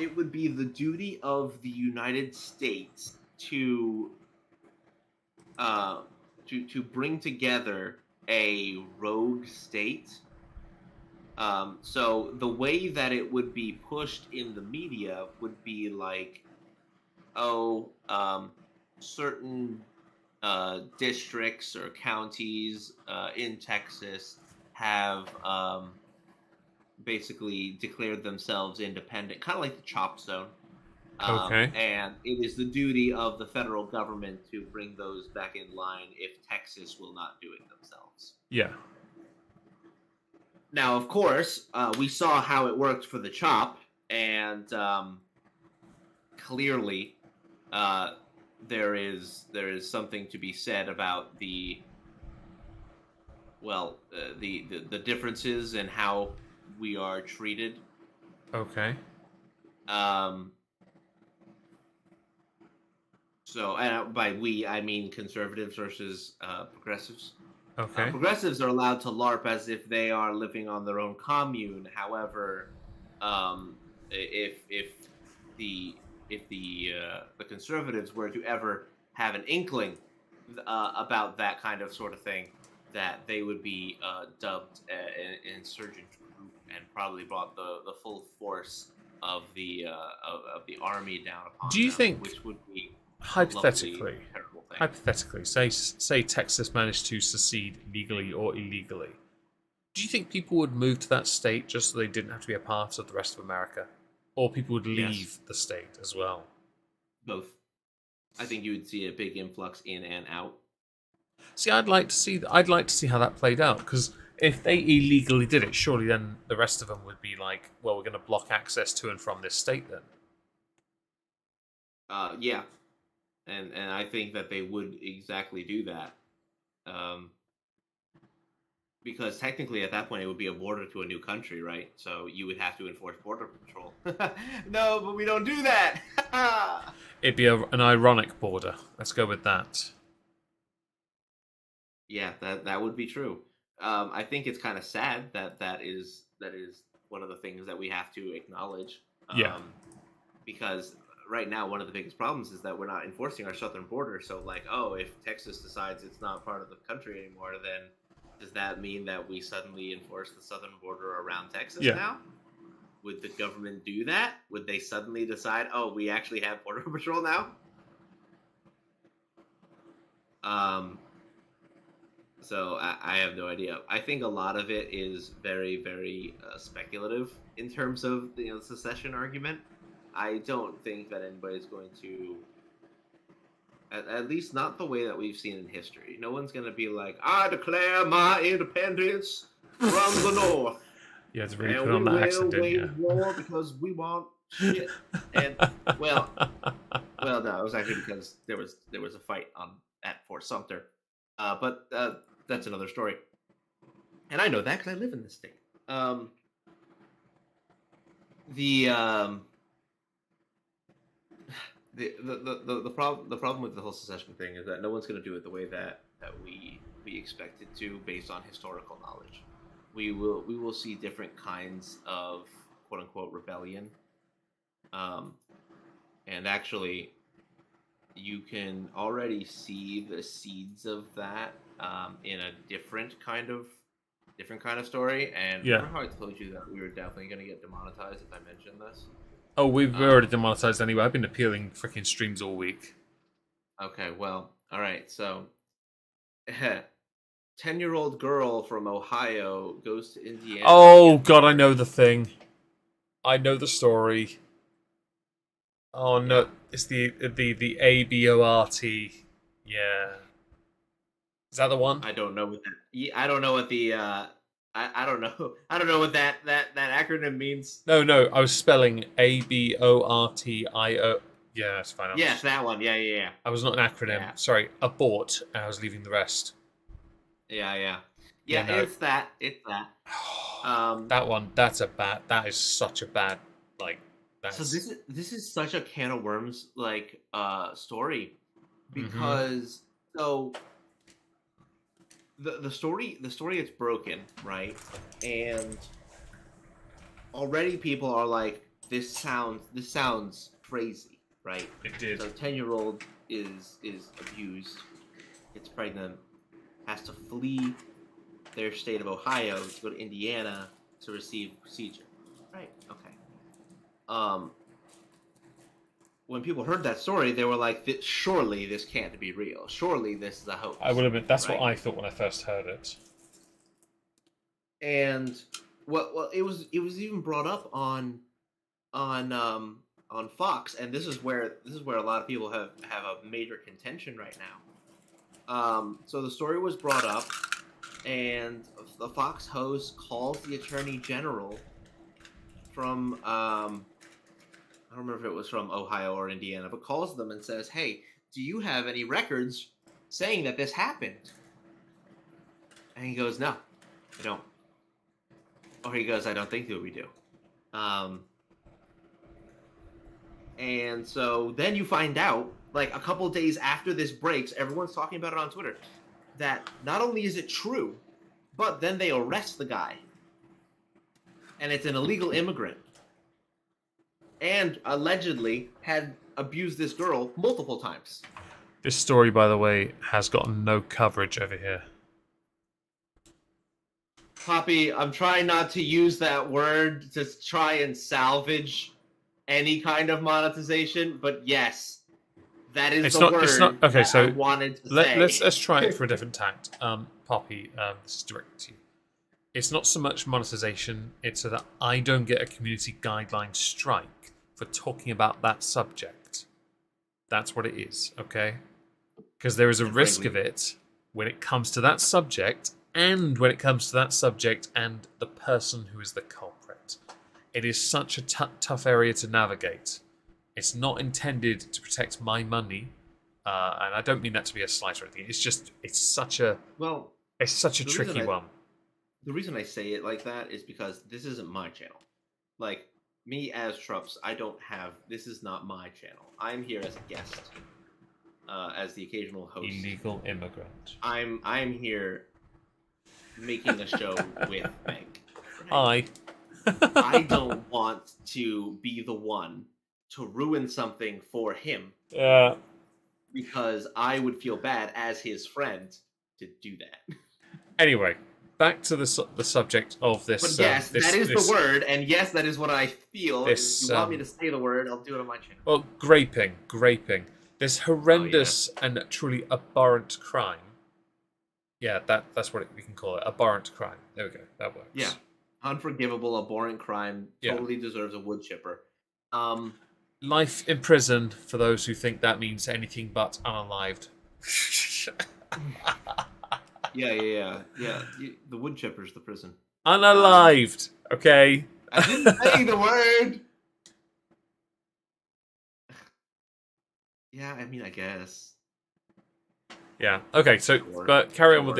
it would be the duty of the United States to bring together a rogue state So the way that it would be pushed in the media would be like, oh, certain districts or counties in Texas have basically declared themselves independent, kind of like the chop zone. Okay. And it is the duty of the federal government to bring those back in line if Texas will not do it themselves. Yeah. Now, of course, we saw how it worked for the chop, and clearly there is something to be said about the differences in how we are treated. Okay. So, and by we, I mean conservatives versus progressives. Okay. Progressives are allowed to LARP as if they are living on their own commune. However, if the conservatives were to ever have an inkling about that kind of sort of thing, that they would be dubbed an insurgent group and probably brought the full force of the army down upon Do you them, think, which would be hypothetically, terrible thing. say Texas managed to secede legally or illegally, do you think people would move to that state just so they didn't have to be a part of the rest of America? Or people would leave the state as well? Both. I think you would see a big influx in and out. See, I'd like to see how that played out, because if they illegally did it, surely then the rest of them would be like, well, we're going to block access to and from this state then. Yeah. And I think that they would exactly do that. Because technically at that point it would be a border to a new country, right? So you would have to enforce border patrol. No, but we don't do that! It'd be an ironic border. Let's go with that. Yeah, that would be true. I think it's kind of sad that is one of the things that we have to acknowledge. Yeah. Because right now one of the biggest problems is that we're not enforcing our southern border. So like, oh, if Texas decides it's not part of the country anymore, then does that mean that we suddenly enforce the southern border around Texas now? Would the government do that? Would they suddenly decide, oh, we actually have border patrol now? So I have no idea. I think a lot of it is very, very speculative in terms of the secession argument. I don't think that anybody's going to, at least not the way that we've seen in history. No one's going to be like, I declare my independence from the north. Yeah, it's really put on that accent, didn't you? War because we want shit. And well, no, it was actually because there was a fight at Fort Sumter. But that's another story. And I know that because I live in this state. The problem with the whole secession thing is that no one's going to do it the way that we expect it to, based on historical knowledge. We will see different kinds of quote unquote rebellion, and actually, you can already see the seeds of that in a different kind of story. And remember how I told you that we were definitely going to get demonetized if I mentioned this? Oh, we've already demonetized anyway. I've been appealing freaking streams all week. Okay, well, all right. So, 10-year-old girl from Ohio goes to Indiana. Oh God, I know the thing. I know the story. Oh no, yeah. It's the ABORT. Yeah, is that the one? I don't know what that. I don't know what the. I don't know. I don't know what that acronym means. No. I was spelling ABORTIO. Yeah, it's fine. Yes, that one. Yeah. I was not an acronym. Yeah. Sorry, abort. And I was leaving the rest. Yeah. No. It's that. That one. That is such a bad So this is such a can of worms story, because so the story is broken, right? And already people are like, this sounds crazy, right? It did. So 10-year-old is abused, gets pregnant, has to flee their state of Ohio to go to Indiana to receive procedure. Right. Okay. When people heard that story, they were like, "Surely this can't be real. Surely this is a hoax." I will admit that's right? what I thought when I first heard it. And well, it was even brought up on Fox, and this is where a lot of people have a major contention right now. So the story was brought up, and the Fox host calls the Attorney General from I don't remember if it was from Ohio or Indiana, but calls them and says, "Hey, do you have any records saying that this happened?" And he goes, "No, I don't." Or he goes, "I don't think that we do." And so then you find out, like a couple days after this breaks, everyone's talking about it on Twitter, that not only is it true, but then they arrest the guy. And it's an illegal immigrant. And allegedly had abused this girl multiple times. This story, by the way, has gotten no coverage over here. Poppy, I'm trying not to use that word to try and salvage any kind of monetization, but yes, that is the word okay, that so I wanted to say. Let's try it for a different tact. Poppy, this is directed to you. It's not so much monetization, it's so that I don't get a community guideline strike for talking about that subject. That's what it is, okay? Because there is a risk of it when it comes to that subject, and when it comes to that subject and the person who is the culprit. It is such a tough area to navigate. It's not intended to protect my money, and I don't mean that to be a slight or anything. It's just, it's such a tricky one. The reason I say it like that is because this isn't my channel. Like, me as Trups, this is not my channel. I'm here as a guest, as the occasional host. Illegal immigrant. I'm here making a show with Meg. Right? I don't want to be the one to ruin something for him. Yeah. Because I would feel bad as his friend to do that. Anyway, back to the subject of this. But yes, that is the word, and yes, that is what I feel. If you want me to say the word, I'll do it on my channel. Well, graping. This horrendous and truly abhorrent crime. Yeah, that's what we can call it. Abhorrent crime. There we go. That works. Yeah. Unforgivable, abhorrent crime. Totally deserves a wood chipper. Life in prison for those who think that means anything but unalived. Yeah. The wood chipper's the prison. Unalived, okay? I didn't say the word! Yeah, I mean, I guess. Yeah. Okay. So, but carry on with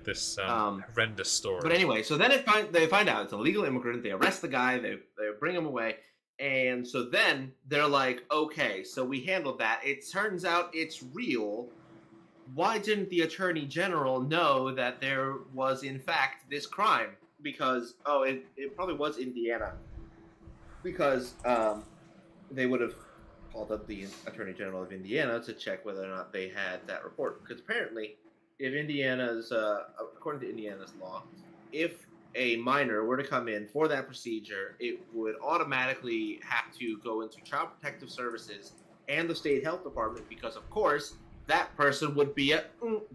this horrendous story. But anyway, so then they find out it's a legal immigrant. They arrest the guy. They bring him away, and so then they're like, okay, so we handled that. It turns out it's real. Why didn't the Attorney General know that there was in fact this crime? Because it probably was Indiana. Because they would have called up the Attorney General of Indiana to check whether or not they had that report. Because apparently, if according to Indiana's law, if a minor were to come in for that procedure, it would automatically have to go into Child Protective Services and the state health department because, of course, that person would be a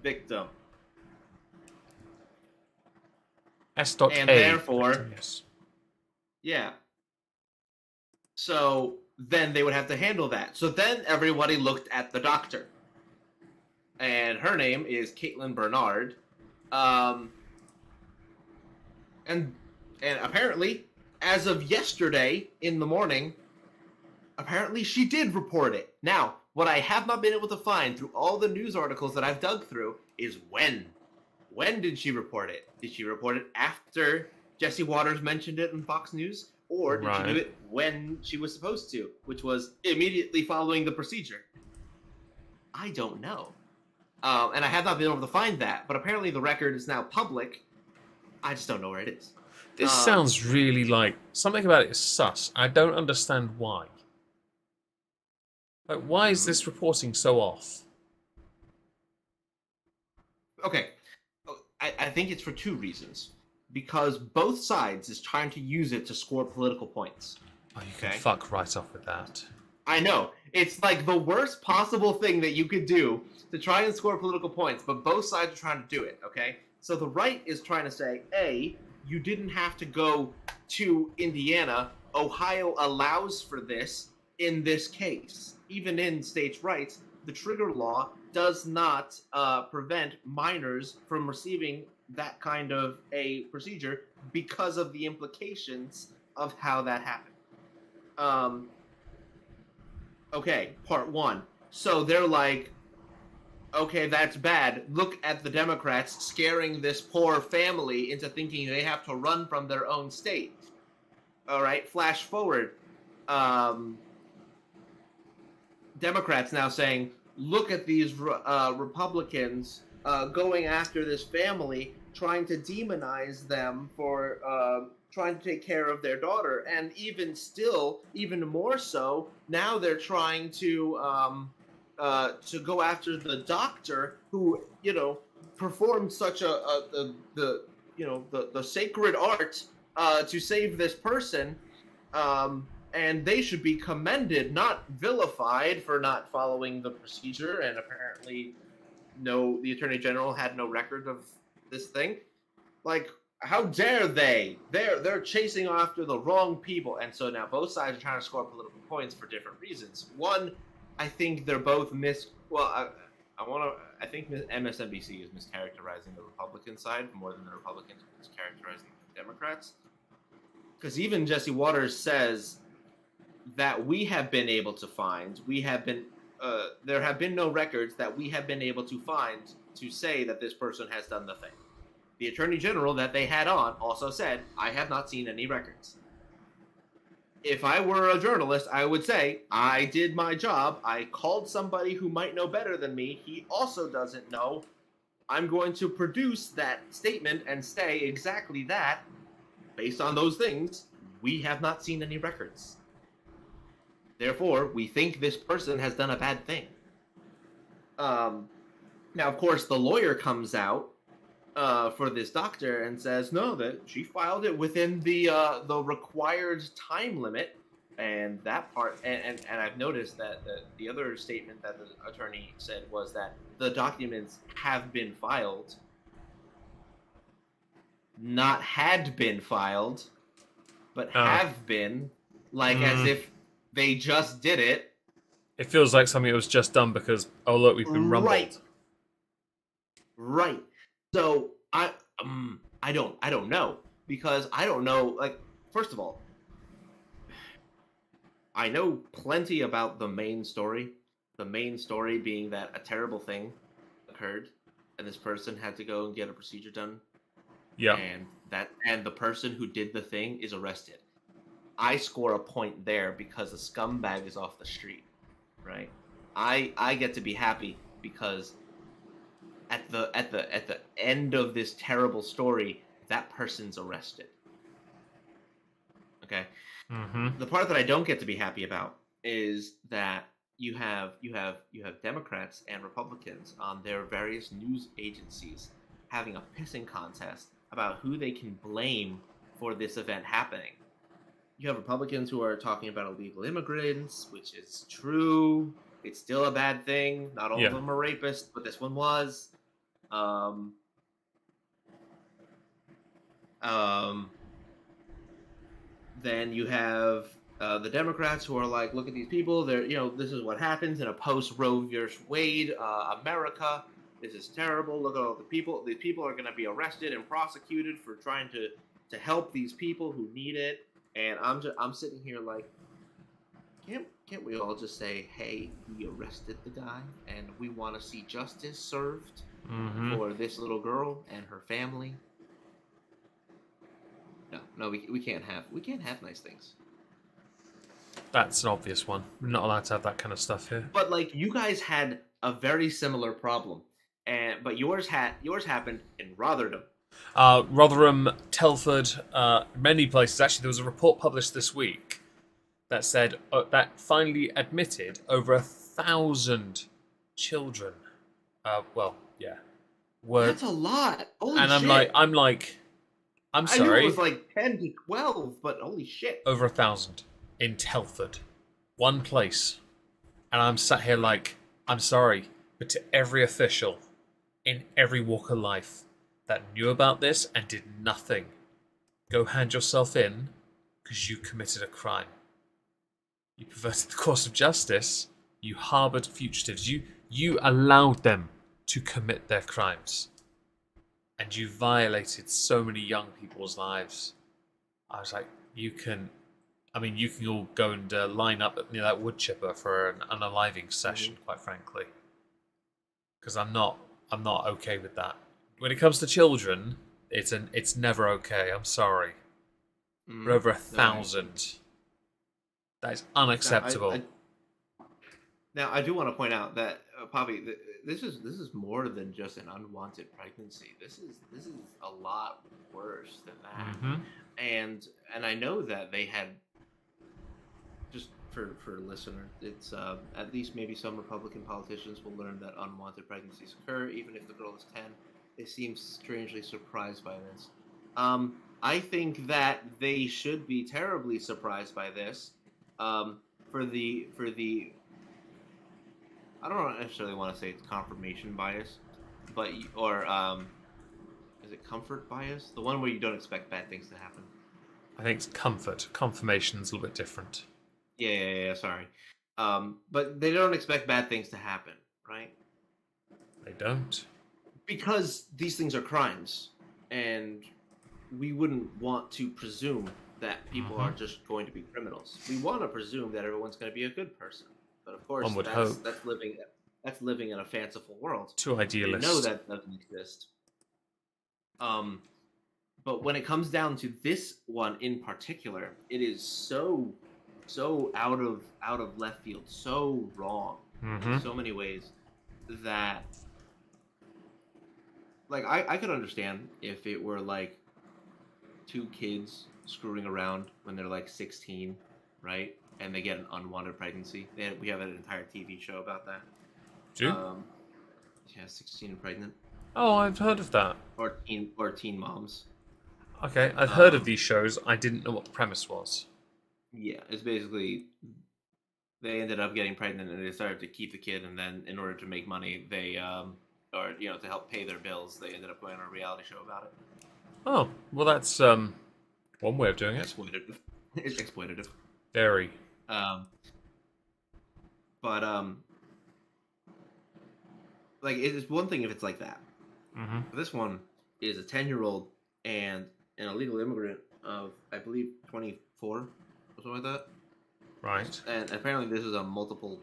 victim. S.A. And therefore, yes. Yeah. So then they would have to handle that. So then everybody looked at the doctor. And her name is Caitlin Bernard. And apparently, as of yesterday in the morning, apparently she did report it. Now, what I have not been able to find through all the news articles that I've dug through is when. When did she report it? Did she report it after Jesse Waters mentioned it in Fox News? Or did she do it when she was supposed to, which was immediately following the procedure? I don't know. And I have not been able to find that, but apparently the record is now public. I just don't know where it is. This sounds really like... Something about it is sus. I don't understand why. Like, why is this reporting so off? Okay. I think it's for two reasons. because both sides is trying to use it to score political points. Oh, you can fuck right off with that. I know. It's like the worst possible thing that you could do to try and score political points, but both sides are trying to do it, okay? So the right is trying to say, A, you didn't have to go to Indiana. Ohio allows for this in this case. Even in states' rights, the trigger law does not prevent minors from receiving that kind of a procedure because of the implications of how that happened. Okay, part one. So they're like, okay, that's bad. Look at the Democrats scaring this poor family into thinking they have to run from their own state. All right, flash forward. Democrats now saying, look at these Republicans going after this family, trying to demonize them for trying to take care of their daughter. And even still, even more so, now they're trying to go after the doctor who, performed such the sacred art to save this person. And they should be commended, not vilified for not following the procedure. And apparently, the Attorney General had no record of this thing. Like, how dare they? They're chasing after the wrong people. And so now both sides are trying to score political points for different reasons. One, I think they're both I think MSNBC is mischaracterizing the Republican side more than the Republicans are mischaracterizing the Democrats. Because even Jesse Waters says that we have been able to find, there have been no records that we have been able to find to say that this person has done the thing. The Attorney General that they had on also said, I have not seen any records. If I were a journalist, I would say, I did my job. I called somebody who might know better than me. He also doesn't know. I'm going to produce that statement and say exactly that. Based on those things, we have not seen any records. Therefore, we think this person has done a bad thing. Now, of course, the lawyer comes out for this doctor and says, no, that she filed it within the required time limit. And that part, and I've noticed that the other statement that the attorney said was that the documents have been filed, not had been filed, but have been, like as if they just did it. It feels like something that was just done because, oh look, we've been rumbled. Right. So I don't know, because I don't know. Like, first of all, I know plenty about the main story. The main story being that a terrible thing occurred, and this person had to go and get a procedure done. Yeah. And the person who did the thing is arrested. I score a point there because the scumbag is off the street, right? I get to be happy because at the end of this terrible story, that person's arrested. Okay. Mm-hmm. The part that I don't get to be happy about is that you have Democrats and Republicans on their various news agencies having a pissing contest about who they can blame for this event happening. You have Republicans who are talking about illegal immigrants, which is true. It's still a bad thing. Not all of them are rapists, but this one was. Then you have the Democrats who are like, look at these people. They're, this is what happens in a post-Roe v. Wade America. This is terrible. Look at all the people. These people are going to be arrested and prosecuted for trying to help these people who need it. And I'm sitting here like, can't we all just say, hey, we arrested the guy and we want to see justice served for this little girl and her family? No, we can't have nice things. That's an obvious one. We're not allowed to have that kind of stuff here. But like, you guys had a very similar problem, but yours happened in Rotherham. Rotherham, Telford, many places. Actually, there was a report published this week that said that finally admitted over 1,000 children. Were. That's a lot. Holy and shit. I'm like, I'm I knew it sorry. was like 10 to 12, but holy shit. Over 1,000 in Telford, one place, and I'm sat here like, I'm sorry, but to every official in every walk of life that knew about this and did nothing, go hand yourself in because you committed a crime. You perverted the course of justice. You harboured fugitives. You allowed them to commit their crimes. And you violated so many young people's lives. I was like, you can all go and line up near that wood chipper for an unaliving session, quite frankly. Because I'm not okay with that. When it comes to children, it's never okay. I'm sorry. But over 1,000. That is unacceptable. Now, I do want to point out that Poppy, this is more than just an unwanted pregnancy. This is a lot worse than that. Mm-hmm. And I know that they had, just for listener, it's at least maybe some Republican politicians will learn that unwanted pregnancies occur even if the girl is 10. They seem strangely surprised by this. I think that they should be terribly surprised by this. For the I don't necessarily want to say it's confirmation bias, but is it comfort bias? The one where you don't expect bad things to happen. I think it's comfort. Confirmation's a little bit different. Yeah. Sorry, but they don't expect bad things to happen, right? They don't, because these things are crimes, and we wouldn't want to presume that people are just going to be criminals. We want to presume that everyone's going to be a good person. But of course, that's living in a fanciful world. Too idealist. We know that doesn't exist. But when it comes down to this one in particular, it is so out of left field, so wrong in so many ways that, like, I could understand if it were like two kids screwing around when they're like 16, right? And they get an unwanted pregnancy. We have an entire TV show about that. Do you? Yeah, 16 and pregnant. Oh, I've heard of that. Or teen moms. Okay, I've heard of these shows. I didn't know what the premise was. Yeah, it's basically they ended up getting pregnant and they started to keep the kid, and then in order to make money, they or to help pay their bills, they ended up going on a reality show about it. Oh, well, that's one way of doing it. Exploitative. It's exploitative. Very. But like, it's one thing if it's like that. But this one is a 10-year-old and an illegal immigrant of, I believe, 24 or something like that. Right. And apparently this is a multiple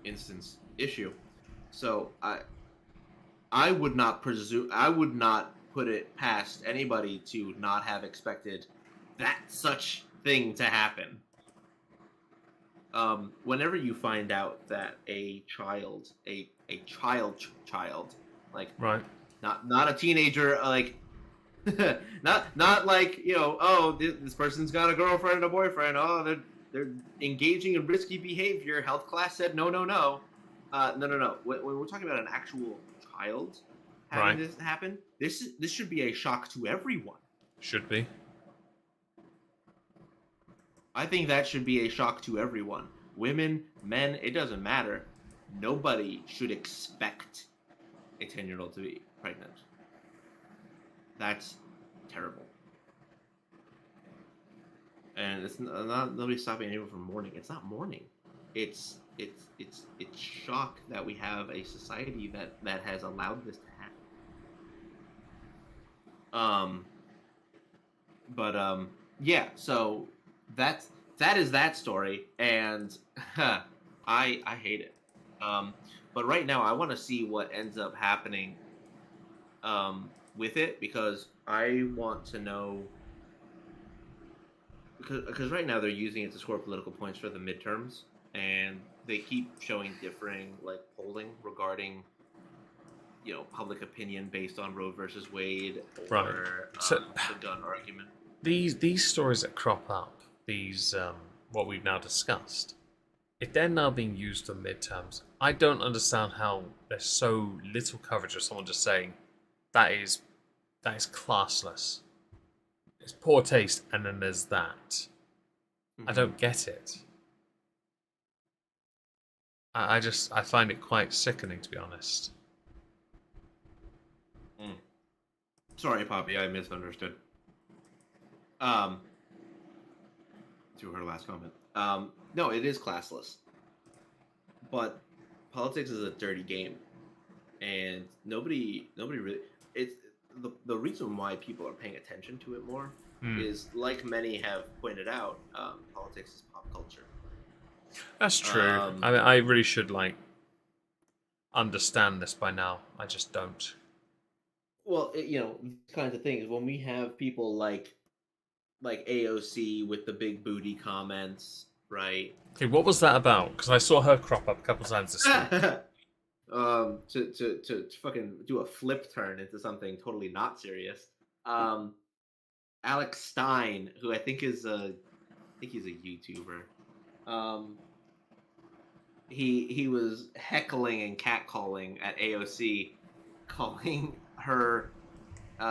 instance issue. So I would not put it past anybody to not have expected that such thing to happen. Whenever you find out that a child, like, right, not a teenager, like, not like, this person's got a girlfriend and a boyfriend. Oh, they're engaging in risky behavior. Health class said no. No. When we're talking about an actual child having this happen, this should be a shock to everyone. Should be. I think that should be a shock to everyone. Women, men, it doesn't matter. Nobody should expect a 10-year-old to be pregnant. That's terrible. And it's not nobody's stopping anyone from mourning. It's not mourning. It's shock that we have a society that has allowed this to happen. Yeah, so that is that story, and I hate it. But right now I want to see what ends up happening with it, because I want to know, because right now they're using it to score political points for the midterms, and they keep showing differing, like, polling regarding public opinion based on Roe versus Wade or the gun argument. These stories that crop up, these what we've now discussed, if they're now being used for midterms, I don't understand how there's so little coverage of someone just saying that is classless. it's poor taste, and then there's that. I don't get it. I find it quite sickening, to be honest. Sorry, Poppy, I misunderstood. To her last comment. No, it is classless. But politics is a dirty game. And nobody really it's the reason why people are paying attention to it more is, like many have pointed out, politics is pop culture. That's true. I really should understand this by now. I just don't. Well, these kinds of things, when we have people like AOC with the big booty comments, right? Okay, what was that about? Because I saw her crop up a couple times this week. To fucking do a flip turn into something totally not serious. Alex Stein, who I think he's a YouTuber. He was heckling and catcalling at AOC, calling her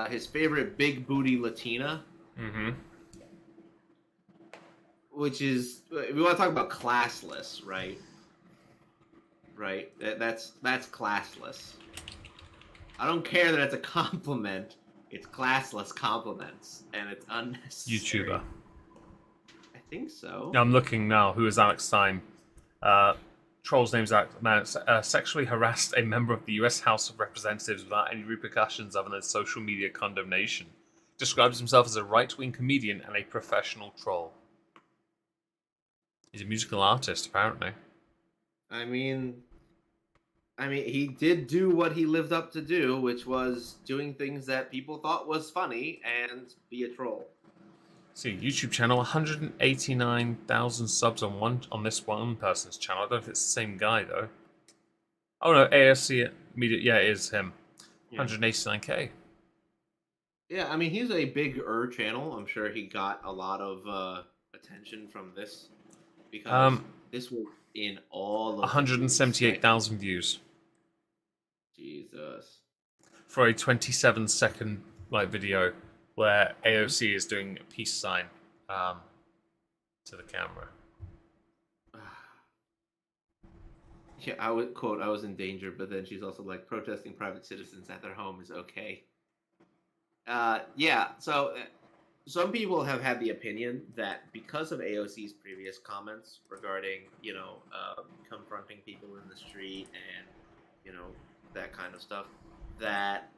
his favorite big booty Latina. Mm-hmm. Which is, we want to talk about classless, right? Right. That's classless. I don't care that it's a compliment. It's classless compliments, and it's unnecessary. YouTuber. I think so. I'm looking now. Who is Alex Stein? Troll's name's Alex. Man, sexually harassed a member of the U.S. House of Representatives without any repercussions other than social media condemnation. Describes himself as a right-wing comedian and a professional troll. He's a musical artist, apparently. I mean, he did do what he lived up to do, which was doing things that people thought was funny and be a troll. See, YouTube channel, 189,000 subs on this one person's channel. I don't know if it's the same guy though. Oh no, ASC Media. Yeah, it is him. Yeah. 189k. Yeah, I mean, he's a bigger channel. I'm sure he got a lot of attention from this because this was in all of 178,000 views. Jesus. For a 27-second video where AOC is doing a peace sign to the camera. Yeah, I would quote, I was in danger, but then she's also like, protesting private citizens at their home is okay. Yeah, so some people have had the opinion that because of AOC's previous comments regarding, confronting people in the street and, that kind of stuff, that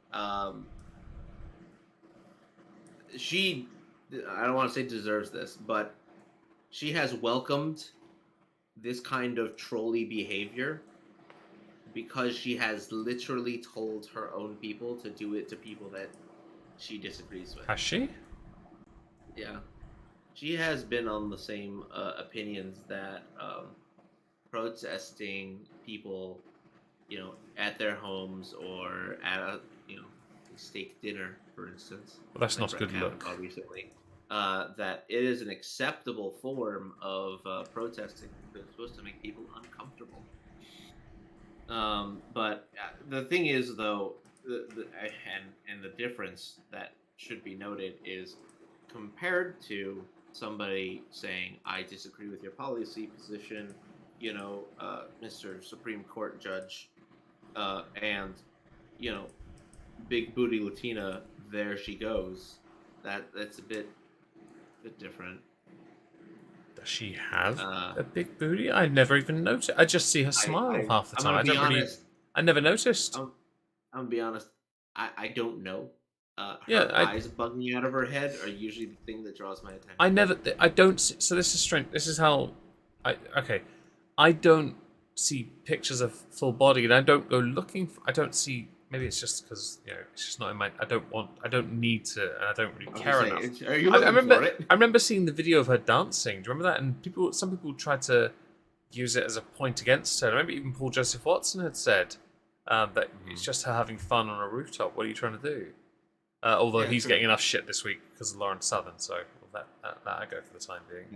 she, I don't want to say deserves this, but she has welcomed this kind of trolly behavior because she has literally told her own people to do it to people that she disagrees with. Has she? Yeah. She has been on the same opinions that protesting people, at their homes or at a, steak dinner, for instance. Well, that's not a good look. Recently, that it is an acceptable form of protesting that's supposed to make people uncomfortable. But the thing is, though, and the difference that should be noted is compared to somebody saying, I disagree with your policy position, Mr. Supreme Court Judge, and, big booty Latina, there she goes. That's a bit different. Does she have a big booty? I never even noticed. I just see her smile half the time. I never noticed. I'm gonna be honest. I don't know. Her eyes bugging out of her head are usually the thing that draws my attention. I don't. So this is strange. This is how. I don't see pictures of full body, and I don't go looking. I don't see. Maybe it's just because it's just not in my. I don't need to, and I don't really care enough. Are you looking for it? I remember seeing the video of her dancing. Do you remember that? And some people tried to use it as a point against her. I remember even Paul Joseph Watson had said that it's just her having fun on a rooftop. What are you trying to do? Although he's getting enough shit this week because of Lauren Southern, so that I go for the time being.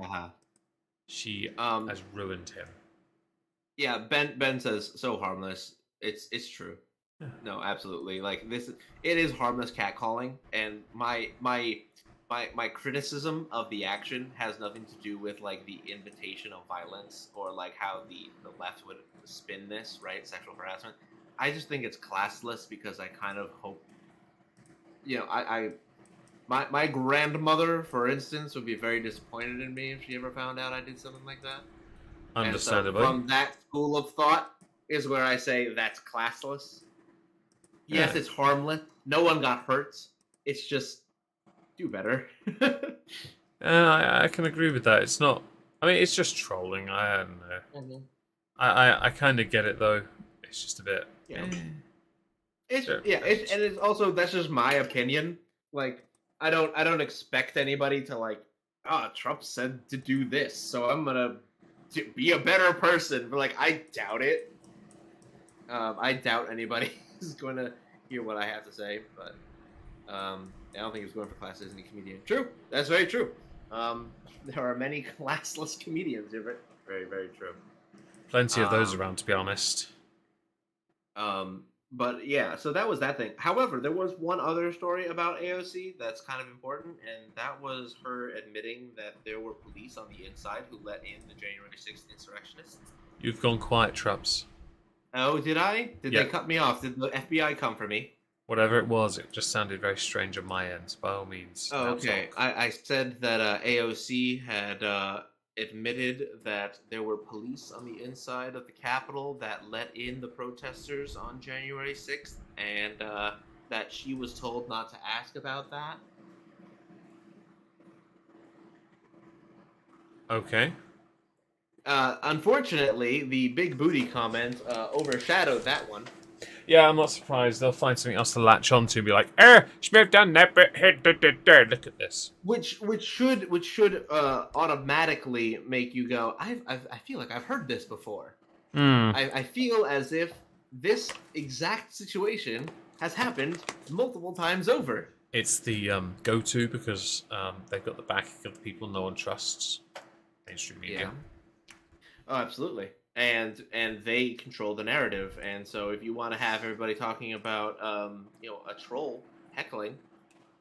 She has ruined him. Yeah, Ben says so harmless. It's true. Yeah. No, absolutely. Like it is harmless catcalling, and my my criticism of the action has nothing to do with like the invitation of violence or like how the left would spin this, right? Sexual harassment. I just think it's classless because I kind of hope, my grandmother, for instance, would be very disappointed in me if she ever found out I did something like that. Understandably. And so from that school of thought is where I say that's classless. Yes, Yeah. it's harmless. No one got hurt. It's just do better. I can agree with that. It's not. I mean, it's just trolling. I don't know. Mhm. I kind of get it though. It's just a bit. Yeah. eh. And it's also that's just my opinion. Like I don't expect anybody to like, Trump said to do this, so I'm gonna be a better person. But like I doubt it. I doubt anybody is going to hear what I have to say, but I don't think he's going for classes as a comedian. True, that's very true. There are many classless comedians. Very, very true. Plenty of those around, to be honest. But yeah, so that was that thing. However, there was one other story about AOC that's kind of important, and that was her admitting that there were police on the inside who let in the January 6th insurrectionists. You've gone quiet, Traps. Oh, did I? Did Yeah. they cut me off? Did the FBI come for me? Whatever it was, it just sounded very strange on my end. By all means. Oh, now okay. talk. I said that AOC had admitted that there were police on the inside of the Capitol that let in the protesters on January 6th, and that she was told not to ask about that. Okay. Unfortunately, the big booty comment overshadowed that one. Yeah, I'm not surprised. They'll find something else to latch onto and be like, she may have done that, but look at this. Which should automatically make you go, I feel like I've heard this before. I feel as if this exact situation has happened multiple times over. It's the go-to because they've got the backing of the people no one trusts. Mainstream media. Yeah. Oh, absolutely. And they control the narrative. And so if you want to have everybody talking about a troll heckling,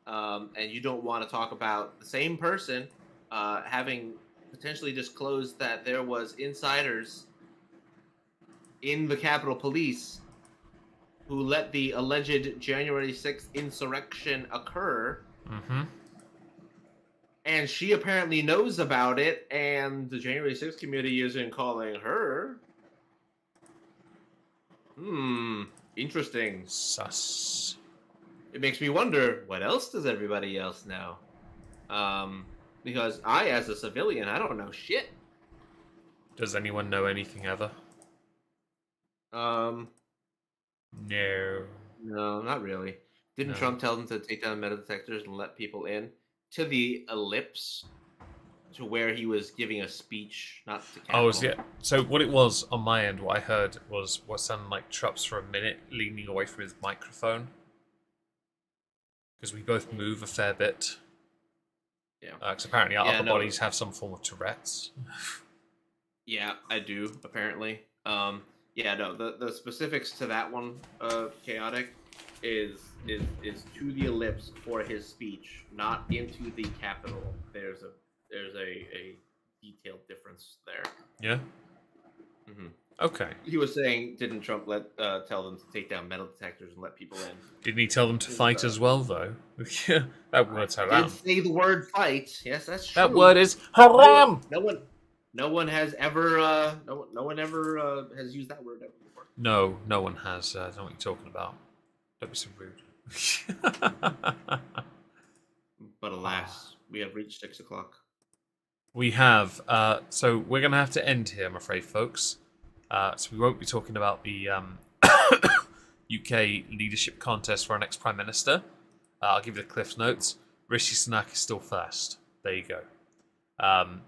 and you don't want to talk about the same person having potentially disclosed that there was insiders in the Capitol Police who let the alleged January 6th insurrection occur. Mm-hmm. And she apparently knows about it, and the January 6th community isn't calling her. Interesting. Sus. It makes me wonder, what else does everybody else know? Because I, as a civilian, I don't know shit. Does anyone know anything ever? No, No. not really. Didn't No. Trump tell them to take down metal detectors and let people in? To the ellipse, to where he was giving a speech, not to Capitol. Oh, yeah. So what it was on my end, what I heard was what sounded like Trups for a minute leaning away from his microphone. Because we both move a fair bit. Yeah. Because apparently our upper no. bodies have some form of Tourette's. Yeah, I do, apparently. The specifics to that one, chaotic, is to the ellipse for his speech, not into the Capitol. There's a detailed difference there. Yeah? Mm-hmm. Okay. He was saying, didn't Trump tell them to take down metal detectors and let people in? Didn't he tell them to fight as well, though? That word's Did haram. say the word fight. Yes, that's true. That word is haram! No one has ever no one ever has used that word ever before. No, no one has. I don't know what you're talking about. Don't be so rude. But alas, we have reached 6 o'clock. We have. So we're going to have to end here, I'm afraid, folks. So we won't be talking about the UK leadership contest for our next Prime Minister. I'll give you the Cliff Notes. Rishi Sunak is still first. There you go.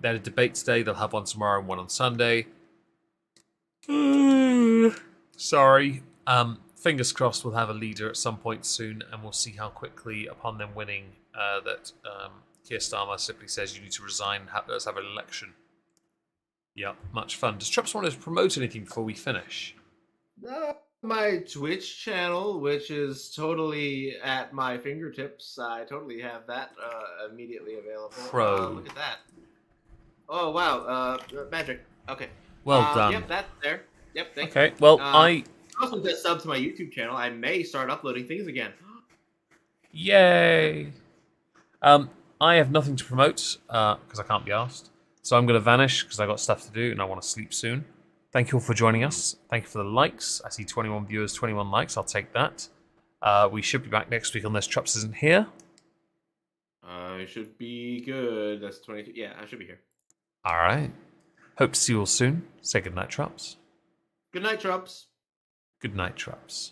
They had a debate today. They'll have one tomorrow and one on Sunday. Sorry. Fingers crossed we'll have a leader at some point soon, and we'll see how quickly, upon them winning, that Keir Starmer simply says you need to resign. Let's have an election. Yep, much fun. Does Trups want to promote anything before we finish? My Twitch channel, which is totally at my fingertips. I totally have that immediately available. Pro. Look at that. Oh, wow. Magic. Okay. Well done. Yep, that's there. Yep, thanks. Okay, well, I also just sub to my YouTube channel. I may start uploading things again. Yay! I have nothing to promote because I can't be asked. So I'm going to vanish because I got stuff to do and I want to sleep soon. Thank you all for joining us. Thank you for the likes. I see 21 viewers, 21 likes. I'll take that. We should be back next week unless Trups isn't here. I should be good. That's 22. Yeah, I should be here. All right. Hope to see you all soon. Say goodnight, Trups. Good night, Trumps. Good night, Trups.